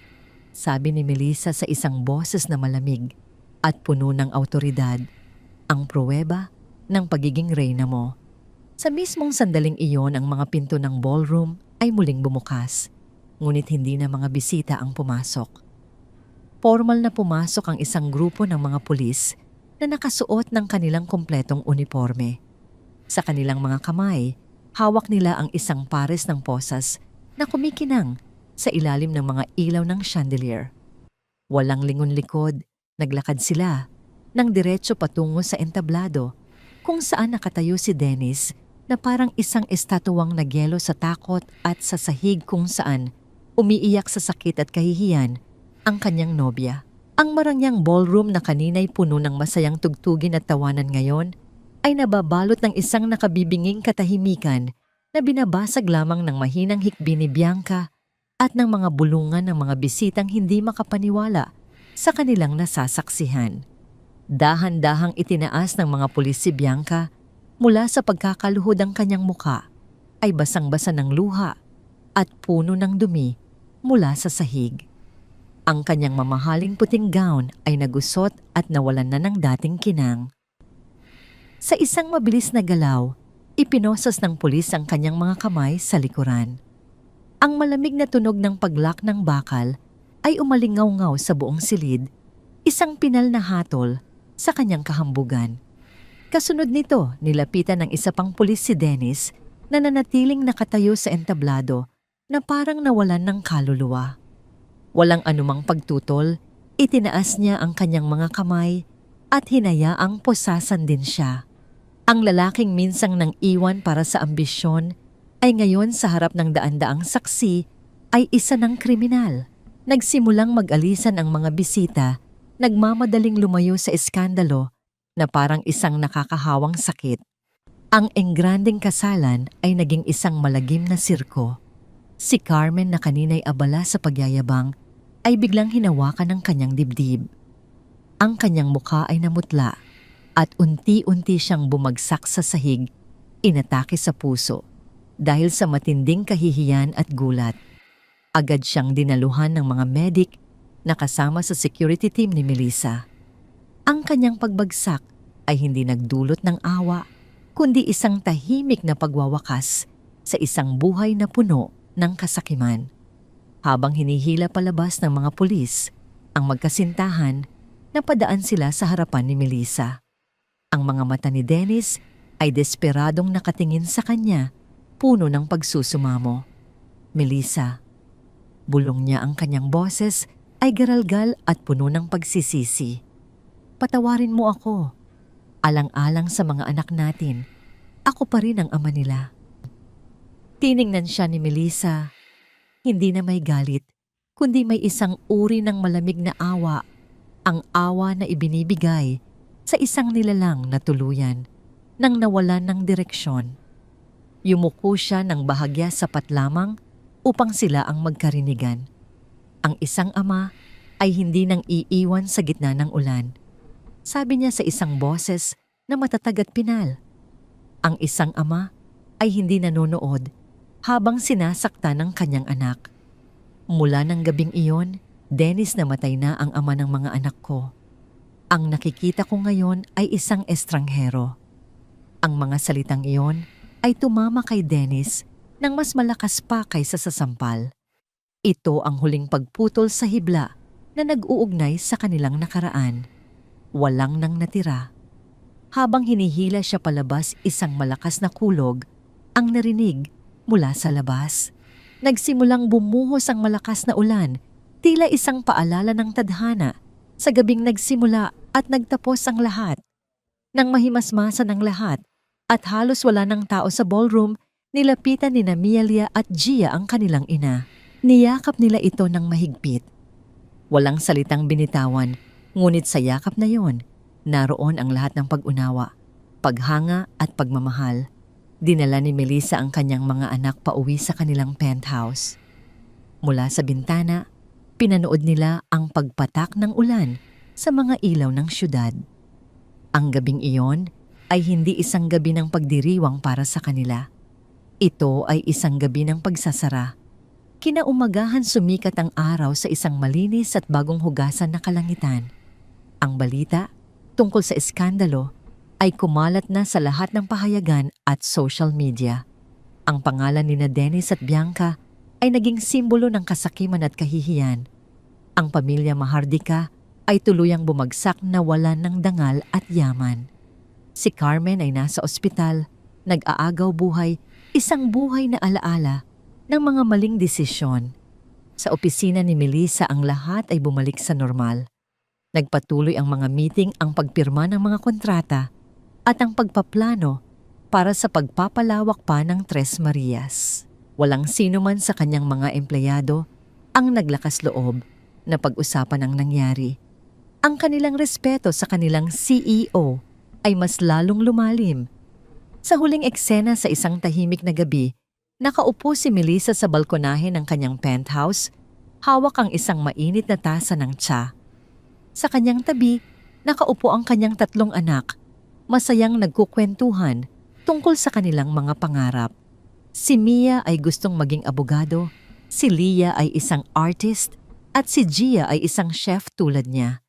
Speaker 1: sabi ni Melissa sa isang boses na malamig at puno ng awtoridad, ang pruweba ng pagiging reyna mo. Sa mismong sandaling iyon, ang mga pinto ng ballroom ay muling bumukas. Ngunit hindi na mga bisita ang pumasok. Formal na pumasok ang isang grupo ng mga pulis na nakasuot ng kanilang kumpletong uniforme. Sa kanilang mga kamay, hawak nila ang isang pares ng posas na kumikinang sa ilalim ng mga ilaw ng chandelier. Walang lingon-likod, naglakad sila ng diretso patungo sa entablado kung saan nakatayo si Dennis na parang isang estatuwang nagyelo sa takot at sa sahig kung saan umiiyak sa sakit at kahihiyan ang kanyang nobya. Ang marangyang ballroom na kanina'y puno ng masayang tugtugin at tawanan ngayon ay nababalot ng isang nakabibinging katahimikan na binabasag lamang ng mahinang hikbi ni Bianca at ng mga bulungan ng mga bisitang hindi makapaniwala sa kanilang nasasaksihan. Dahan-dahang itinaas ng mga pulis si Bianca. Mula sa pagkakaluhod ang kanyang muka ay basang-basa ng luha at puno ng dumi mula sa sahig. Ang kanyang mamahaling puting gown ay nagusot at nawalan na ng dating kinang. Sa isang mabilis na galaw, ipinosas ng pulis ang kanyang mga kamay sa likuran. Ang malamig na tunog ng paglock ng bakal ay umalingaw-ngaw sa buong silid, isang pinal na hatol sa kanyang kahambugan. Kasunod nito, nilapitan ng isa pang pulis si Dennis na nanatiling nakatayo sa entablado na parang nawalan ng kaluluwa. Walang anumang pagtutol, itinaas niya ang kanyang mga kamay at hinayaang posasan din siya. Ang lalaking minsang nang iwan para sa ambisyon ay ngayon sa harap ng daan-daang saksi ay isa ng kriminal. Nagsimulang mag-alisan ang mga bisita, nagmamadaling lumayo sa eskandalo na parang isang nakakahawang sakit. Ang engrandeng kasalan ay naging isang malagim na sirko. Si Carmen na kanina'y abala sa pagyayabang ay biglang hinawakan ng kanyang dibdib. Ang kanyang mukha ay namutla at unti-unti siyang bumagsak sa sahig, inatake sa puso dahil sa matinding kahihiyan at gulat. Agad siyang dinaluhan ng mga medic na kasama sa security team ni Melissa. Ang kanyang pagbagsak ay hindi nagdulot ng awa, kundi isang tahimik na pagwawakas sa isang buhay na puno ng kasakiman. Habang hinihila palabas ng mga pulis ang magkasintahan, napadaan sila sa harapan ni Melissa. Ang mga mata ni Dennis ay desperadong nakatingin sa kanya, puno ng pagsusumamo. "Melissa." Bulong niya, ang kanyang boses ay garalgal at puno ng pagsisisi. "Patawarin mo ako. Alang-alang sa mga anak natin, ako pa rin ang ama nila." Tiningnan siya ni Melissa, hindi na may galit, kundi may isang uri ng malamig na awa, ang awa na ibinibigay sa isang nilalang na tuluyan nang nawalan ng direksyon. Yumuko siya ng bahagya sapat lamang upang sila ang magkarinigan. Ang isang ama ay hindi nang iiwan sa gitna ng ulan. Sabi niya sa isang boses na matatag at pinal. Ang isang ama ay hindi nanonood habang sinasaktan ng kanyang anak. Mula ng gabing iyon, Dennis, namatay na ang ama ng mga anak ko. Ang nakikita ko ngayon ay isang estranghero. Ang mga salitang iyon ay tumama kay Dennis nang mas malakas pa kaysa sa sampal. Ito ang huling pagputol sa hibla na nag-uugnay sa kanilang nakaraan. Walang nang natira. Habang hinihila siya palabas, isang malakas na kulog ang narinig mula sa labas. Nagsimulang bumuhos ang malakas na ulan, tila isang paalala ng tadhana sa gabing nagsimula at nagtapos ang lahat. Nang mahimasmasan ang lahat at halos wala ng tao sa ballroom, nilapitan ni Amelia at Gia ang kanilang ina. Niyakap nila ito ng mahigpit. Walang salitang binitawan, ngunit sa yakap na yon, naroon ang lahat ng pag-unawa, paghanga at pagmamahal. Dinala ni Melissa ang kanyang mga anak pauwi sa kanilang penthouse. Mula sa bintana, pinanood nila ang pagpatak ng ulan sa mga ilaw ng syudad. Ang gabing iyon ay hindi isang gabi ng pagdiriwang para sa kanila. Ito ay isang gabi ng pagsasara. Kinaumagahan sumikat ang araw sa isang malinis at bagong hugasan na kalangitan. Ang balita tungkol sa iskandalo ay kumalat na sa lahat ng pahayagan at social media. Ang pangalan ni Dennis at Bianca ay naging simbolo ng kasakiman at kahihiyan. Ang pamilya Mahardika ay tuluyang bumagsak na wala ng dangal at yaman. Si Carmen ay nasa ospital, nag-aagaw buhay, isang buhay na alaala ng mga maling desisyon. Sa opisina ni Melissa, ang lahat ay bumalik sa normal. Nagpatuloy ang mga meeting, ang pagpirma ng mga kontrata, at ang pagpaplano para sa pagpapalawak pa ng Tres Marias. Walang sino man sa kanyang mga empleyado ang naglakas loob na pag-usapan ang nangyari. Ang kanilang respeto sa kanilang CEO ay mas lalong lumalim. Sa huling eksena sa isang tahimik na gabi, nakaupo si Melissa sa balkonahe ng kanyang penthouse, hawak ang isang mainit na tasa ng tsa. Sa kanyang tabi, nakaupo ang kanyang 3 anak, masayang nagkukwentuhan tungkol sa kanilang mga pangarap. Si Mia ay gustong maging abogado, si Leah ay isang artist, at si Gia ay isang chef tulad niya.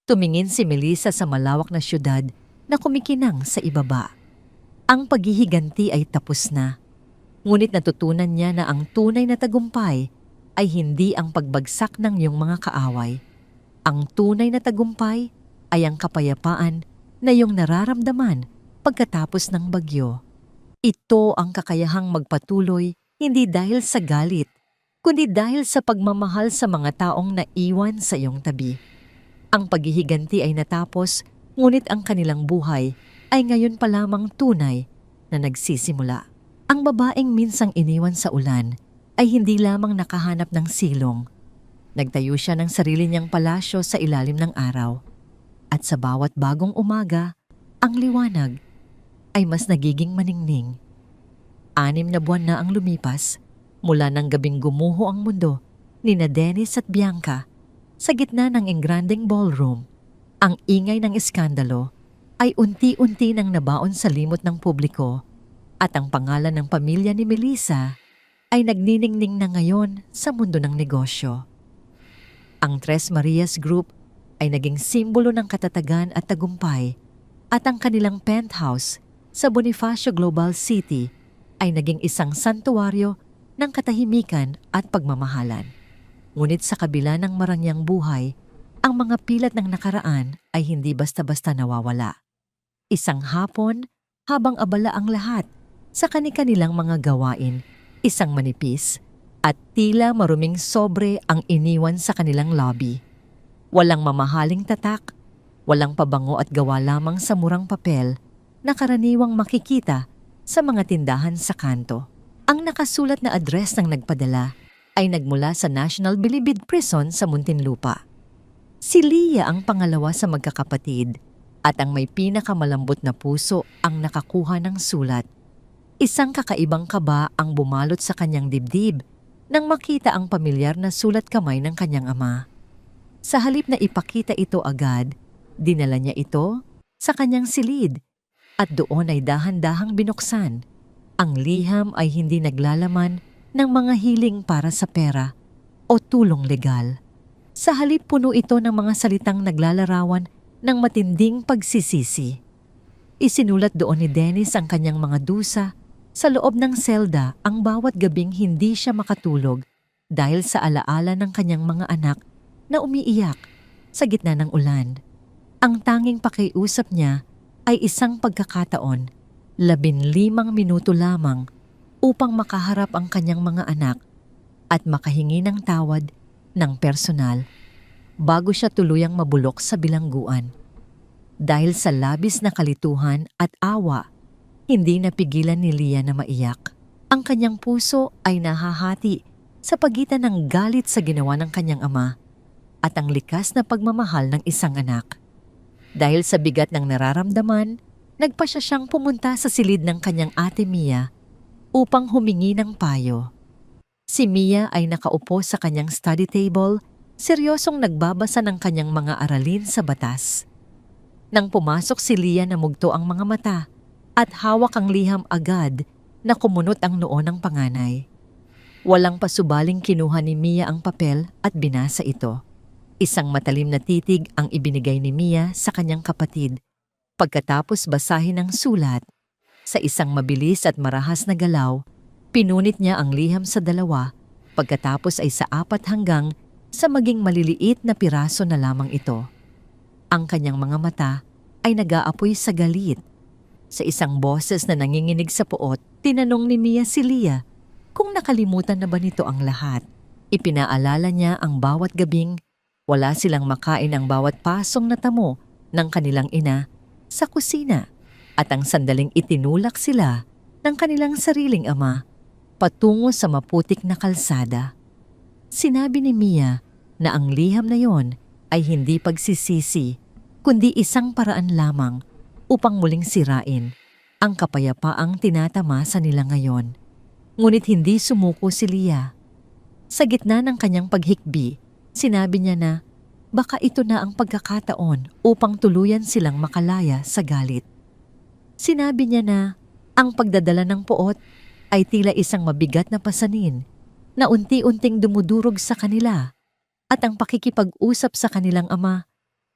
Speaker 1: Tumingin si Melissa sa malawak na syudad na kumikinang sa ibaba. Ang paghihiganti ay tapos na. Ngunit natutunan niya na ang tunay na tagumpay ay hindi ang pagbagsak ng iyong mga kaaway. Ang tunay na tagumpay ay ang kapayapaan na iyong nararamdaman pagkatapos ng bagyo. Ito ang kakayahang magpatuloy hindi dahil sa galit, kundi dahil sa pagmamahal sa mga taong naiwan sa iyong tabi. Ang paghihiganti ay natapos, ngunit ang kanilang buhay ay ngayon pa lamang tunay na nagsisimula. Ang babaeng minsang iniwan sa ulan ay hindi lamang nakahanap ng silong. Nagtayo siya ng sarili niyang palasyo sa ilalim ng araw. At sa bawat bagong umaga, ang liwanag ay mas nagiging maningning. 6 na buwan na ang lumipas mula ng gabing gumuho ang mundo ni Dennis at Bianca sa gitna ng engrandeng ballroom. Ang ingay ng iskandalo ay unti-unti nang nabaon sa limot ng publiko at ang pangalan ng pamilya ni Melissa ay nagniningning na ngayon sa mundo ng negosyo. Ang Tres Marias Group ay naging simbolo ng katatagan at tagumpay at ang kanilang penthouse sa Bonifacio Global City ay naging isang santuwaryo ng katahimikan at pagmamahalan. Ngunit sa kabila ng marangyang buhay, ang mga pilat ng nakaraan ay hindi basta-basta nawawala. Isang hapon, habang abala ang lahat sa kani-kanilang mga gawain, isang manipis at tila maruming sobre ang iniwan sa kanilang lobby. Walang mamahaling tatak, walang pabango at gawa lamang sa murang papel na karaniwang makikita sa mga tindahan sa kanto. Ang nakasulat na address ng nagpadala ay nagmula sa National Bilibid Prison sa Muntinlupa. Si Leah ang pangalawa sa magkakapatid at ang may pinakamalambot na puso ang nakakuha ng sulat. Isang kakaibang kaba ang bumalot sa kanyang dibdib nang makita ang pamilyar na sulat kamay ng kanyang ama. Sa halip na ipakita ito agad, dinala niya ito sa kanyang silid at doon ay dahan-dahang binuksan. Ang liham ay hindi naglalaman ng mga hiling para sa pera o tulong legal. Sa halip puno ito ng mga salitang naglalarawan ng matinding pagsisisi. Isinulat doon ni Dennis ang kanyang mga dusa sa loob ng selda ang bawat gabing hindi siya makatulog dahil sa alaala ng kanyang mga anak na umiiyak sa gitna ng ulan. Ang tanging pakiusap niya ay isang pagkakataon, 15 minuto lamang upang makaharap ang kanyang mga anak at makahingi ng tawad ng personal bago siya tuluyang mabulok sa bilangguan. Dahil sa labis na kalituhan at awa, hindi napigilan ni Leah na maiyak. Ang kanyang puso ay nahahati sa pagitan ng galit sa ginawa ng kanyang ama at ang likas na pagmamahal ng isang anak. Dahil sa bigat ng nararamdaman, nagpasya siyang pumunta sa silid ng kanyang ate Mia upang humingi ng payo. Si Mia ay nakaupo sa kanyang study table, seryosong nagbabasa ng kanyang mga aralin sa batas. Nang pumasok si Leah, namugto ang mga mata at hawak ang liham agad na kumunot ang noo ng panganay. Walang pasubaling kinuha ni Mia ang papel at binasa ito. Isang matalim na titig ang ibinigay ni Mia sa kanyang kapatid. Pagkatapos basahin ang sulat, sa isang mabilis at marahas na galaw, pinunit niya ang liham sa 2, pagkatapos ay sa 4 hanggang sa maging maliliit na piraso na lamang ito. Ang kanyang mga mata ay nag-aapoy sa galit. Sa isang boses na nanginginig sa puot, tinanong ni Mia si Leah kung nakalimutan na ba nito ang lahat. Ipinaalala niya ang bawat gabing wala silang makain ang bawat pasong natamo ng kanilang ina sa kusina at ang sandaling itinulak sila ng kanilang sariling ama patungo sa maputik na kalsada. Sinabi ni Mia na ang liham na yon ay hindi pagsisisi, kundi isang paraan lamang upang muling sirain ang kapayapaang tinatamasa nila ngayon. Ngunit hindi sumuko si Leah. Sa gitna ng kanyang paghikbi, sinabi niya na baka ito na ang pagkakataon upang tuluyan silang makalaya sa galit. Sinabi niya na ang pagdadala ng puot ay tila isang mabigat na pasanin na unti-unting dumudurog sa kanila at ang pakikipag-usap sa kanilang ama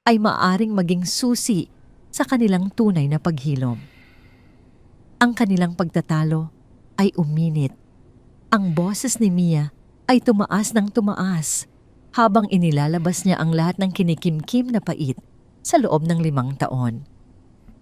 Speaker 1: ay maaring maging susi sa kanilang tunay na paghilom. Ang kanilang pagtatalo ay uminit. Ang boses ni Mia ay tumaas ng tumaas habang inilalabas niya ang lahat ng kinikimkim na pait sa loob ng 5 taon.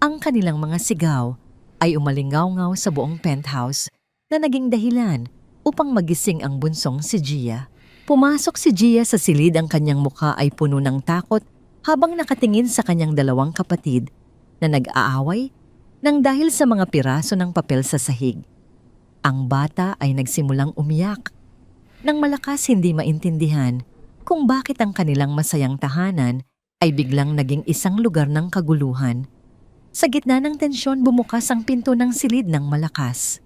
Speaker 1: Ang kanilang mga sigaw ay umalingaw-ngaw sa buong penthouse na naging dahilan upang magising ang bunsong si Gia. Pumasok si Gia sa silid, ang kanyang mukha ay puno ng takot habang nakatingin sa kanyang 2 kapatid na nag-aaway nang dahil sa mga piraso ng papel sa sahig. Ang bata ay nagsimulang umiyak nang malakas, hindi maintindihan kung bakit ang kanilang masayang tahanan ay biglang naging isang lugar ng kaguluhan. Sa gitna ng tensyon, bumukas ang pinto ng silid ng malakas.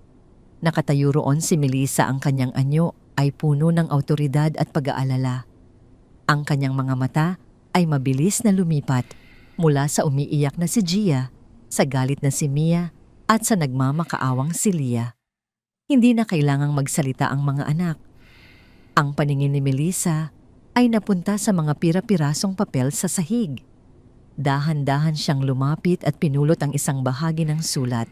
Speaker 1: Nakatayo roon si Melissa, ang kanyang anyo ay puno ng awtoridad at pag-aalala. Ang kanyang mga mata ay mabilis na lumipat mula sa umiiyak na si Gia, sa galit na si Mia at sa nagmamakaawang si Leah. Hindi na kailangang magsalita ang mga anak. Ang paningin ni Melissa ay napunta sa mga pira-pirasong papel sa sahig. Dahan-dahan siyang lumapit at pinulot ang isang bahagi ng sulat.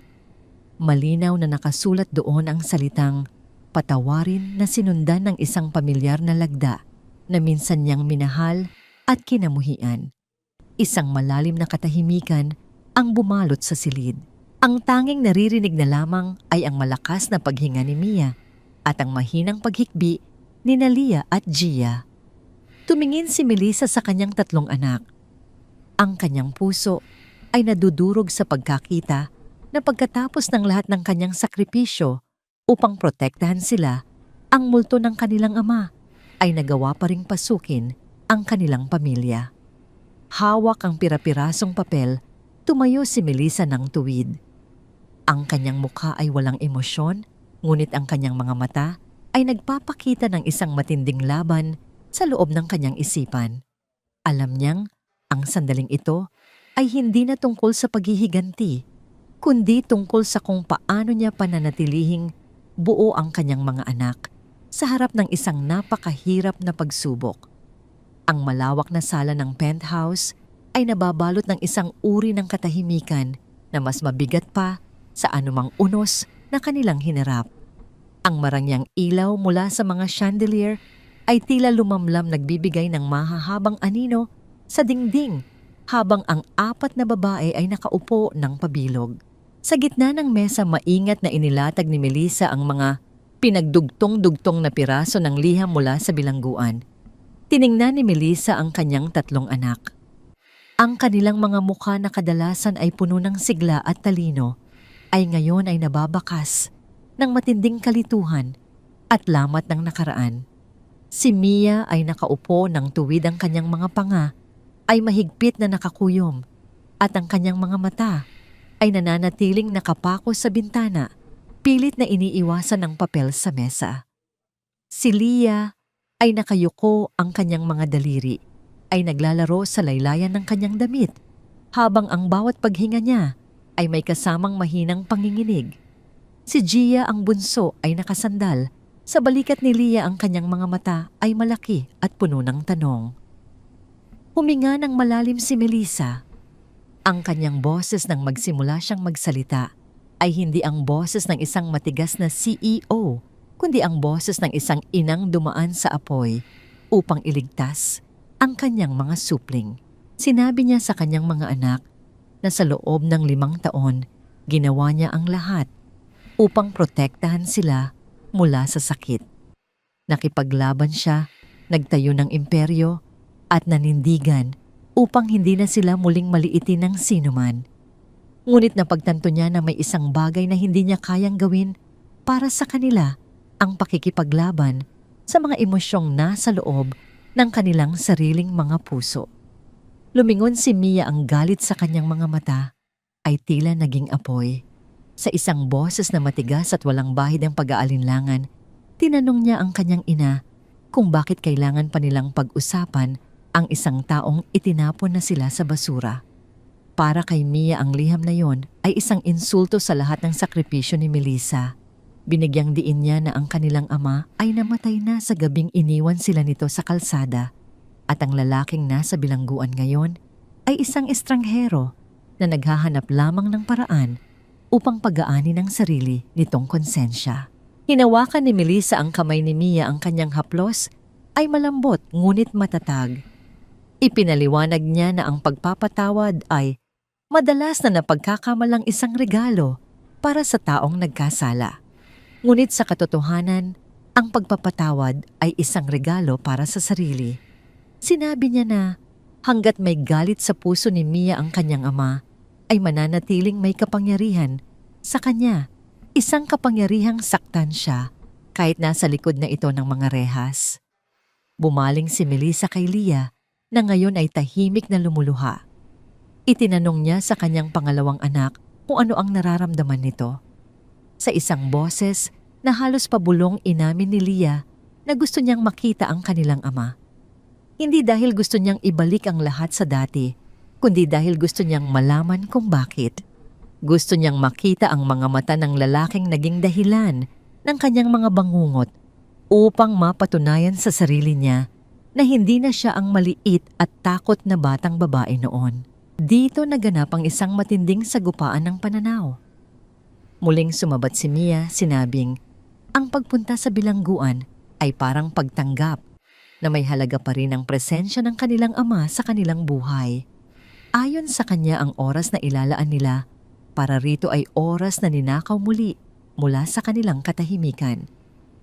Speaker 1: Malinaw na nakasulat doon ang salitang patawarin na sinundan ng isang pamilyar na lagda na minsan niyang minahal at kinamuhian. Isang malalim na katahimikan ang bumalot sa silid. Ang tanging naririnig na lamang ay ang malakas na paghinga ni Mia at ang mahinang paghikbi ni Lia at Gia. Tumingin si Melissa sa kanyang 3 anak. Ang kanyang puso ay nadudurog sa pagkakita na pagkatapos ng lahat ng kanyang sakripisyo upang protektahan sila, ang multo ng kanilang ama ay nagawa pa ring pasukin ang kanilang pamilya. Hawak ang pira-pirasong papel, tumayo si Melissa ng tuwid. Ang kanyang mukha ay walang emosyon, ngunit ang kanyang mga mata ay nagpapakita ng isang matinding laban sa loob ng kanyang isipan. Alam niyang ang sandaling ito ay hindi na tungkol sa paghihiganti, kundi tungkol sa kung paano niya pananatilihing buo ang kanyang mga anak sa harap ng isang napakahirap na pagsubok. Ang malawak na sala ng penthouse ay nababalot ng isang uri ng katahimikan na mas mabigat pa sa anumang unos na kanilang hinarap. Ang marangyang ilaw mula sa mga chandelier ay tila lumamlam, nagbibigay ng mahahabang anino sa dingding habang ang 4 na babae ay nakaupo ng pabilog. Sa gitna ng mesa, maingat na inilatag ni Melissa ang mga pinagdugtong-dugtong na piraso ng liham mula sa bilangguan. Tiningnan ni Melissa ang kanyang 3 anak. Ang kanilang mga mukha na kadalasan ay puno ng sigla at talino ay ngayon ay nababakas ng matinding kalituhan at lamat ng nakaraan. Si Mia ay nakaupo ng tuwid, ang kanyang mga panga ay mahigpit na nakakuyom at ang kanyang mga mata ay nananatiling nakapako sa bintana, pilit na iniiwasan ng papel sa mesa. Si Lia ay nakayuko, ang kanyang mga daliri ay naglalaro sa laylayan ng kanyang damit habang ang bawat paghinga niya ay may kasamang mahinang panginginig. Si Gia, ang bunso, ay nakasandal. Sa balikat ni Lia, ang kanyang mga mata ay malaki at puno ng tanong. Huminga ng malalim si Melissa. Ang kanyang boses nang magsimula siyang magsalita ay hindi ang boses ng isang matigas na CEO, kundi ang boses ng isang inang dumaan sa apoy upang iligtas ang kanyang mga supling. Sinabi niya sa kanyang mga anak na sa loob ng 5 taon, ginawa niya ang lahat upang protektahan sila mula sa sakit. Nakipaglaban siya, nagtayo ng imperyo at nanindigan upang hindi na sila muling maliitin ng sinuman. Ngunit napagtanto niya na may isang bagay na hindi niya kayang gawin para sa kanila, ang pakikipaglaban sa mga emosyong nasa loob ng kanilang sariling mga puso. Lumingon si Mia, ang galit sa kanyang mga mata ay tila naging apoy. Sa isang boses na matigas at walang bahid ang pag-aalinlangan, tinanong niya ang kanyang ina kung bakit kailangan pa nilang pag-usapan ang isang taong itinapon na sila sa basura. Para kay Mia, ang liham na yon ay isang insulto sa lahat ng sakripisyo ni Melissa. Binigyang diin niya na ang kanilang ama ay namatay na sa gabing iniwan sila nito sa kalsada at ang lalaking nasa bilangguan ngayon ay isang estranghero na naghahanap lamang ng paraan upang pag-aani ng sarili nitong konsensya. Hinawakan ni Melissa ang kamay ni Mia, ang kanyang haplos ay malambot ngunit matatag. Ipinaliwanag niya na ang pagpapatawad ay madalas na napagkakamalang isang regalo para sa taong nagkasala. Ngunit sa katotohanan, ang pagpapatawad ay isang regalo para sa sarili. Sinabi niya na hanggat may galit sa puso ni Mia ang kanyang ama, ay mananatiling may kapangyarihan sa kanya, isang kapangyarihang saktan siya kahit nasa likod na ito ng mga rehas. Bumaling si Melissa kay Lia na ngayon ay tahimik na lumuluha. Itinanong niya sa kanyang pangalawang anak kung ano ang nararamdaman nito. Sa isang boses na halos pabulong, inamin ni Lia na gusto niyang makita ang kanilang ama. Hindi dahil gusto niyang ibalik ang lahat sa dati, kundi dahil gusto niyang malaman kung bakit. Gusto niyang makita ang mga mata ng lalaking naging dahilan ng kanyang mga bangungot upang mapatunayan sa sarili niya na hindi na siya ang maliit at takot na batang babae noon. Dito naganap ang isang matinding sagupaan ng pananaw. Muling sumabat si Mia, sinabing ang pagpunta sa bilangguan ay parang pagtanggap na may halaga pa rin ang presensya ng kanilang ama sa kanilang buhay. Ayon sa kanya, ang oras na ilalaan nila para rito ay oras na ninakaw muli mula sa kanilang katahimikan.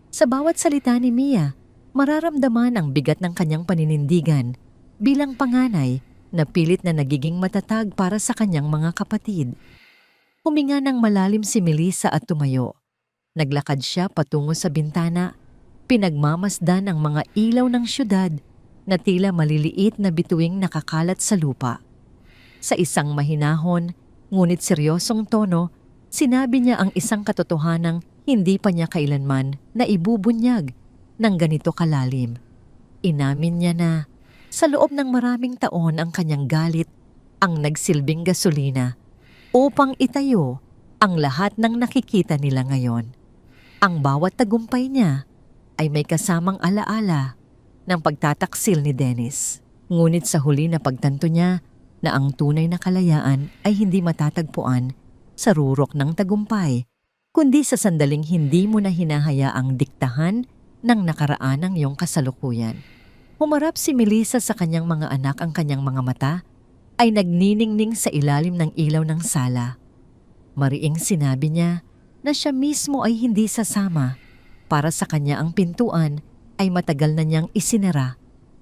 Speaker 1: Sa bawat salita ni Mia, mararamdaman ang bigat ng kanyang paninindigan bilang panganay na pilit na nagiging matatag para sa kanyang mga kapatid. Huminga ng malalim si Melissa at tumayo. Naglakad siya patungo sa bintana, pinagmamasdan ang mga ilaw ng syudad na tila maliliit na bituing nakakalat sa lupa. Sa isang mahinahon, ngunit seryosong tono, sinabi niya ang isang katotohanang hindi pa niya kailanman na ibubunyag ng ganito kalalim. Inamin niya na sa loob ng maraming taon ang kanyang galit ang nagsilbing gasolina upang itayo ang lahat ng nakikita nila ngayon. Ang bawat tagumpay niya ay may kasamang alaala ng pagtataksil ni Dennis. Ngunit sa huli na pagtanto niya na ang tunay na kalayaan ay hindi matatagpuan sa rurok ng tagumpay, kundi sa sandaling hindi mo na hinahayaang diktahan ng nakaraan ng iyong kasalukuyan. Humarap si Melissa sa kanyang mga anak, ang kanyang mga mata ay nagniningning sa ilalim ng ilaw ng sala. Mariing sinabi niya na siya mismo ay hindi sasama. Para sa kanya ang pintuan ay matagal na niyang isinara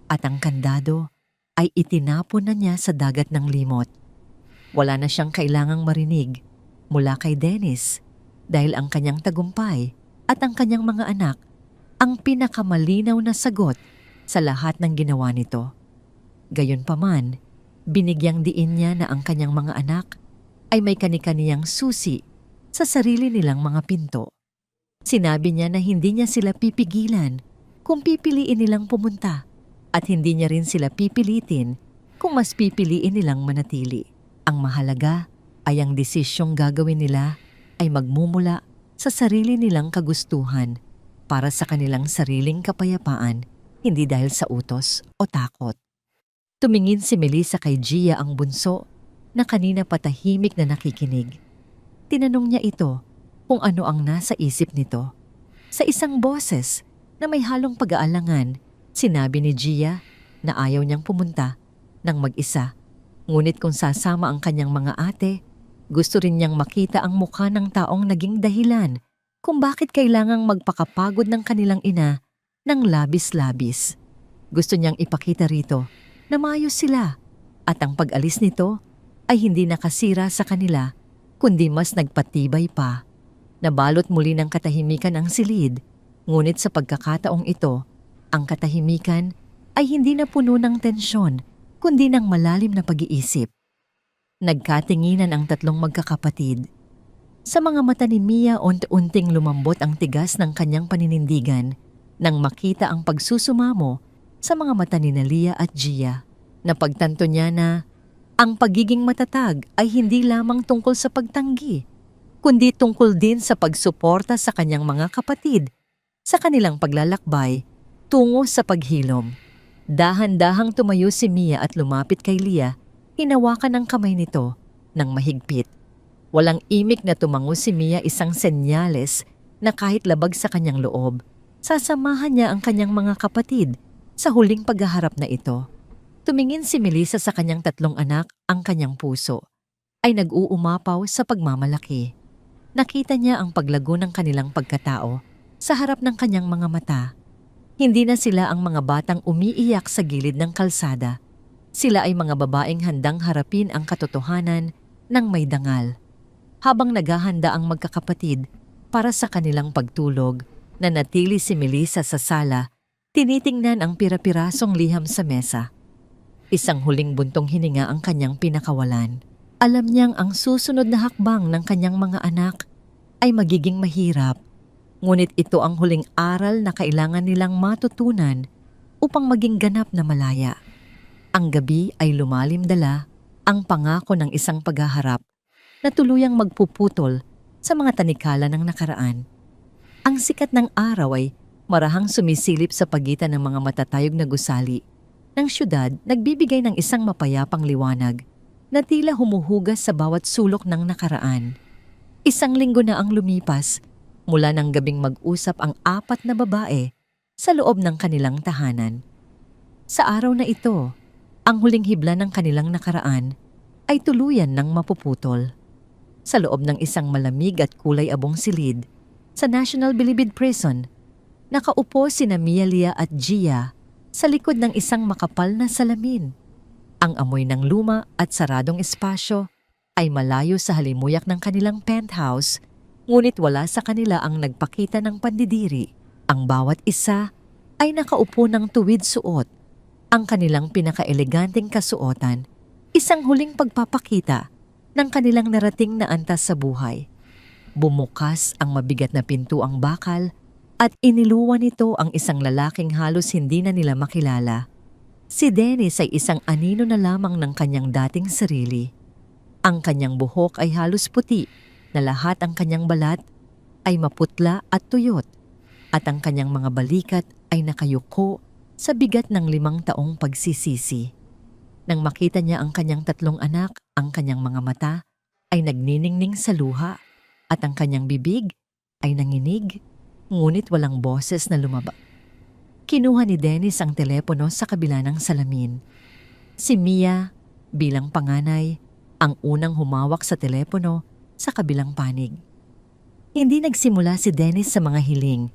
Speaker 1: at ang kandado ay itinapon na niya sa dagat ng limot. Wala na siyang kailangang marinig mula kay Dennis dahil ang kanyang tagumpay at ang kanyang mga anak ang pinakamalinaw na sagot sa lahat ng ginawa nito. Gayunpaman, binigyang diin niya na ang kanyang mga anak ay may kani-kaniyang susi sa sarili nilang mga pinto. Sinabi niya na hindi niya sila pipigilan kung pipiliin nilang pumunta at hindi niya rin sila pipilitin kung mas pipiliin nilang manatili. Ang mahalaga ay ang desisyong gagawin nila ay magmumula sa sarili nilang kagustuhan para sa kanilang sariling kapayapaan, hindi dahil sa utos o takot. Tumingin si Melissa kay Gia, ang bunso, na kanina patahimik na nakikinig. Tinanong niya ito kung ano ang nasa isip nito. Sa isang boses na may halong pag-aalangan, sinabi ni Gia na ayaw niyang pumunta ng mag-isa. Ngunit kung sasama ang kanyang mga ate, gusto rin niyang makita ang mukha ng taong naging dahilan kung bakit kailangang magpakapagod ng kanilang ina ng labis-labis. Gusto niyang ipakita rito na maayos sila at ang pag-alis nito ay hindi nakasira sa kanila kundi mas nagpatibay pa. Nabalot muli ng katahimikan ang silid, ngunit sa pagkakataong ito, ang katahimikan ay hindi na puno ng tensyon kundi ng malalim na pag-iisip. Nagkatinginan ang tatlong magkakapatid. Sa mga mata ni Mia unti-unting lumambot ang tigas ng kanyang paninindigan nang makita ang pagsusumamo sa mga mata ni Lia at Gia. Napagtanto niya na ang pagiging matatag ay hindi lamang tungkol sa pagtanggi, kundi tungkol din sa pagsuporta sa kanyang mga kapatid sa kanilang paglalakbay tungo sa paghilom. Dahan-dahang tumayo si Mia at lumapit kay Lia, hinawakan ang kamay nito ng mahigpit. Walang imik na tumango si Mia, isang senyales na kahit labag sa kanyang loob, sasamahan niya ang kanyang mga kapatid sa huling paghaharap na ito. Tumingin si Melissa sa kanyang tatlong anak, ang kanyang puso ay nag-uumapaw sa pagmamalaki. Nakita niya ang paglago ng kanilang pagkatao sa harap ng kanyang mga mata. Hindi na sila ang mga batang umiiyak sa gilid ng kalsada. Sila ay mga babaeng handang harapin ang katotohanan ng may dangal. Habang naghahanda ang magkakapatid para sa kanilang pagtulog, nanatili si Melissa sa sala, tinitingnan ang pira-pirasong liham sa mesa. Isang huling buntong hininga ang kanyang pinakawalan. Alam niyang ang susunod na hakbang ng kanyang mga anak ay magiging mahirap. Ngunit ito ang huling aral na kailangan nilang matutunan upang maging ganap na malaya. Ang gabi ay lumalim dala ang pangako ng isang paghaharap na tuluyang magpuputol sa mga tanikala ng nakaraan. Ang sikat ng araw ay marahang sumisilip sa pagitan ng mga matatayog na gusali ng syudad, nagbibigay ng isang mapayapang liwanag na tila humuhugas sa bawat sulok ng nakaraan. Isang linggo na ang lumipas mula ng gabing mag-usap ang apat na babae sa loob ng kanilang tahanan. Sa araw na ito, ang huling hibla ng kanilang nakaraan ay tuluyan ng mapuputol. sa loob ng isang malamig at kulay abong silid sa National Bilibid Prison. Nakaupo sina Mia at Gia sa likod ng isang makapal na salamin. Ang amoy ng luma at saradong espasyo ay malayo sa halimuyak ng kanilang penthouse, ngunit wala sa kanila ang nagpakita ng pandidiri. Ang bawat isa ay nakaupo ng tuwid suot. Ang kanilang pinakaeleganteng kasuotan, isang huling pagpapakita ng kanilang narating na antas sa buhay. Bumukas ang mabigat na pintuang bakal at iniluwan nito ang isang lalaking halos hindi na nila makilala. Si Dennis ay isang anino na lamang ng kanyang dating sarili. Ang kanyang buhok ay halos puti, na lahat ang kanyang balat ay maputla at tuyot, at ang kanyang mga balikat ay nakayuko sa bigat ng 5 taong pagsisisi. Nang makita niya ang kanyang 3 anak, ang kanyang mga mata ay nagniningning sa luha at ang kanyang bibig ay nanginig, ngunit walang boses na lumabas. Kinuha ni Dennis ang telepono sa kabila ng salamin. Si Mia, bilang panganay, ang unang humawak sa telepono sa kabilang panig. Hindi nagsimula si Dennis sa mga hiling.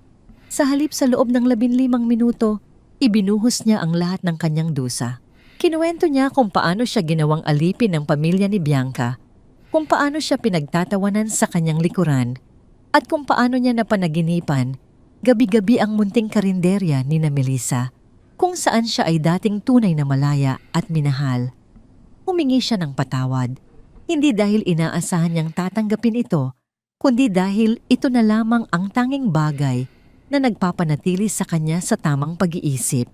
Speaker 1: Sa halip sa loob ng 15 minuto, ibinuhos niya ang lahat ng kanyang dusa. Kinuwento niya kung paano siya ginawang alipin ng pamilya ni Bianca, kung paano siya pinagtatawanan sa kanyang likuran, at kung paano niya napanaginipan gabi-gabi ang munting karinderya ni na Melissa, kung saan siya ay dating tunay na malaya at minahal. Humingi siya ng patawad, hindi dahil inaasahan niyang tatanggapin ito, kundi dahil ito na lamang ang tanging bagay na nagpapanatili sa kanya sa tamang pag-iisip.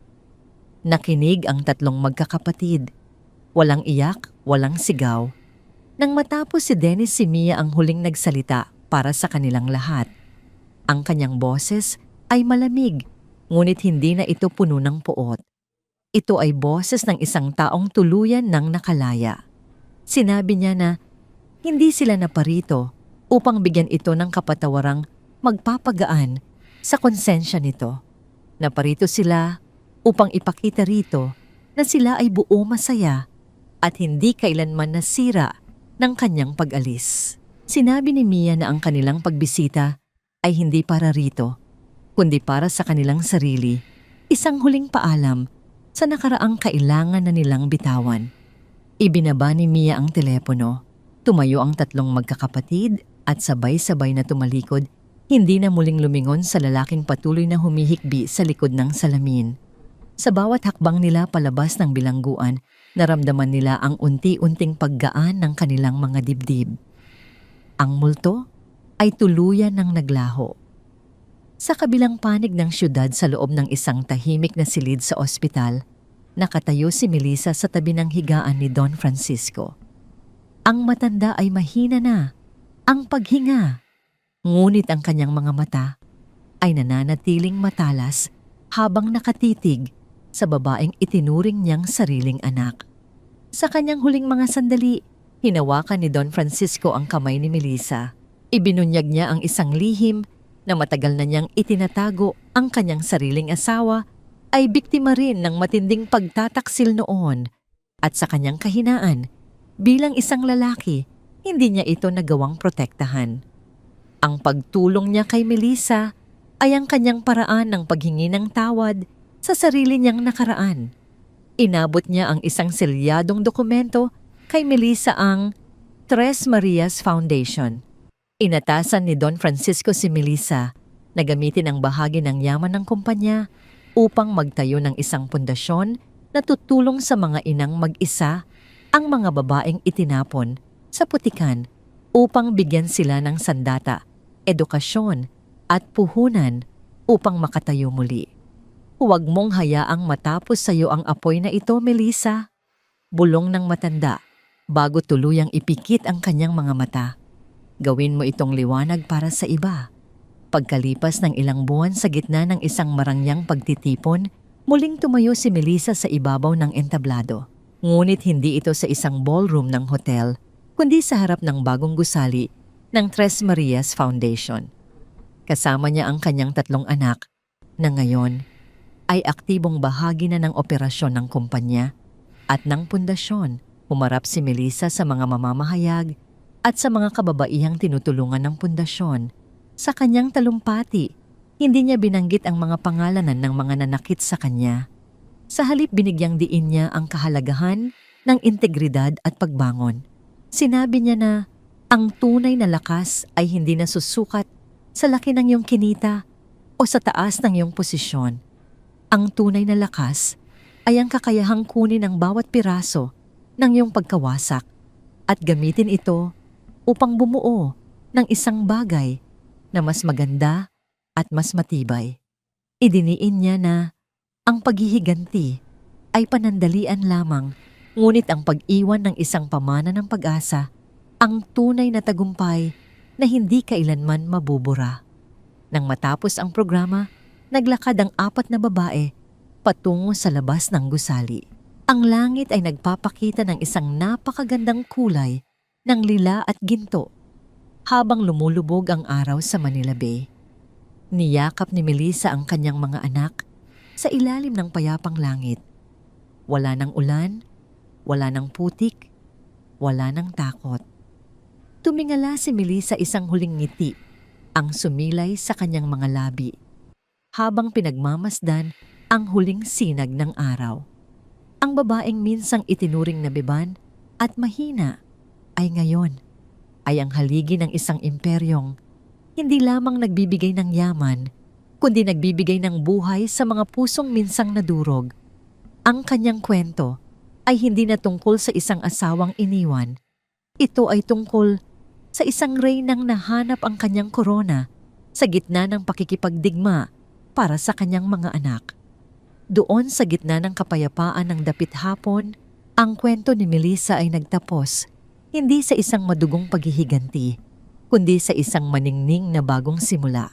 Speaker 1: Nakinig ang 3 magkakapatid. Walang iyak, walang sigaw. Nang matapos si Dennis, si Mia ang huling nagsalita para sa kanilang lahat. Ang kanyang boses ay malamig, ngunit hindi na ito puno ng puot. Ito ay boses ng isang taong tuluyan ng nakalaya. Sinabi niya na hindi sila naparito upang bigyan ito ng kapatawarang magpapagaan sa konsensya nito. Naparito sila upang ipakita rito na sila ay buo masaya at hindi kailanman nasira ng kanyang pag-alis. Sinabi ni Mia na ang kanilang pagbisita ay hindi para rito, kundi para sa kanilang sarili, isang huling paalam sa nakaraang kailangan na nilang bitawan. Ibinaba ni Mia ang telepono, tumayo ang 3 magkakapatid at sabay-sabay na tumalikod, hindi na muling lumingon sa lalaking patuloy na humihikbi sa likod ng salamin. Sa bawat hakbang nila palabas ng bilangguan, naramdaman nila ang unti-unting paggaan ng kanilang mga dibdib. Ang multo ay tuluyan ng naglaho. Sa kabilang panig ng syudad sa loob ng isang tahimik na silid sa ospital, nakatayo si Melissa sa tabi ng higaan ni Don Francisco. Ang matanda ay mahina na, ang paghinga, ngunit ang kanyang mga mata ay nananatiling matalas habang nakatitig sa babaeng itinuring niyang sariling anak. Sa kanyang huling mga sandali, hinawakan ni Don Francisco ang kamay ni Melissa. Ibinunyag niya ang isang lihim na matagal na niyang itinatago. Ang kanyang sariling asawa ay biktima rin ng matinding pagtataksil noon at sa kanyang kahinaan, bilang isang lalaki, hindi niya ito nagawang protektahan. Ang pagtulong niya kay Melissa ay ang kanyang paraan ng paghingi ng tawad sa sarili niyang nakaraan. Inabot niya ang isang selyadong dokumento kay Melissa, ang Tres Marias Foundation. Inatasan ni Don Francisco si Melissa na gamitin ang bahagi ng yaman ng kumpanya upang magtayo ng isang pundasyon na tutulong sa mga inang mag-isa ang mga babaeng itinapon sa putikan upang bigyan sila ng sandata, edukasyon at puhunan upang makatayo muli. Huwag mong hayaang matapos sa iyo ang apoy na ito, Melissa. Bulong ng matanda bago tuluyang ipikit ang kanyang mga mata. Gawin mo itong liwanag para sa iba. Pagkalipas ng ilang buwan sa gitna ng isang marangyang pagtitipon, muling tumayo si Melissa sa ibabaw ng entablado. Ngunit hindi ito sa isang ballroom ng hotel, kundi sa harap ng bagong gusali ng Tres Marias Foundation. Kasama niya ang kanyang 3 anak na ngayon ay aktibong bahagi na ng operasyon ng kumpanya at ng pundasyon. Humarap si Melissa sa mga mamamahayag at sa mga kababaihang tinutulungan ng pundasyon. Sa kanyang talumpati, hindi niya binanggit ang mga pangalanan ng mga nanakit sa kanya. Sa halip binigyang diin niya ang kahalagahan ng integridad at pagbangon. Sinabi niya na ang tunay na lakas ay hindi nasusukat sa laki ng iyong kinita o sa taas ng iyong posisyon. Ang tunay na lakas ay ang kakayahang kunin ang bawat piraso ng iyong pagkawasak at gamitin ito upang bumuo ng isang bagay na mas maganda at mas matibay. Idiniin niya na ang paghihiganti ay panandalian lamang, ngunit ang pag-iwan ng isang pamana ng pag-asa ang tunay na tagumpay na hindi kailanman mabubura. Nang matapos ang programa, naglakad ang 4 na babae patungo sa labas ng gusali. Ang langit ay nagpapakita ng isang napakagandang kulay ng lila at ginto habang lumulubog ang araw sa Manila Bay. Niyakap ni Melissa ang kanyang mga anak sa ilalim ng payapang langit. Wala ng ulan, wala ng putik, wala ng takot. Tumingala si Melissa isang huling ngiti ang sumilay sa kanyang mga labi habang pinagmamasdan ang huling sinag ng araw. Ang babaeng minsang itinuring na beban at mahina ay ngayon ay ang haligi ng isang imperyong hindi lamang nagbibigay ng yaman, kundi nagbibigay ng buhay sa mga pusong minsang nadurog. Ang kanyang kwento ay hindi na tungkol sa isang asawang iniwan. Ito ay tungkol sa isang reynang nahanap ang kanyang korona sa gitna ng pakikipagdigma para sa kanyang mga anak. Doon sa gitna ng kapayapaan ng dapit hapon, ang kwento ni Melissa ay nagtapos, hindi sa isang madugong paghihiganti, kundi sa isang maningning na bagong simula.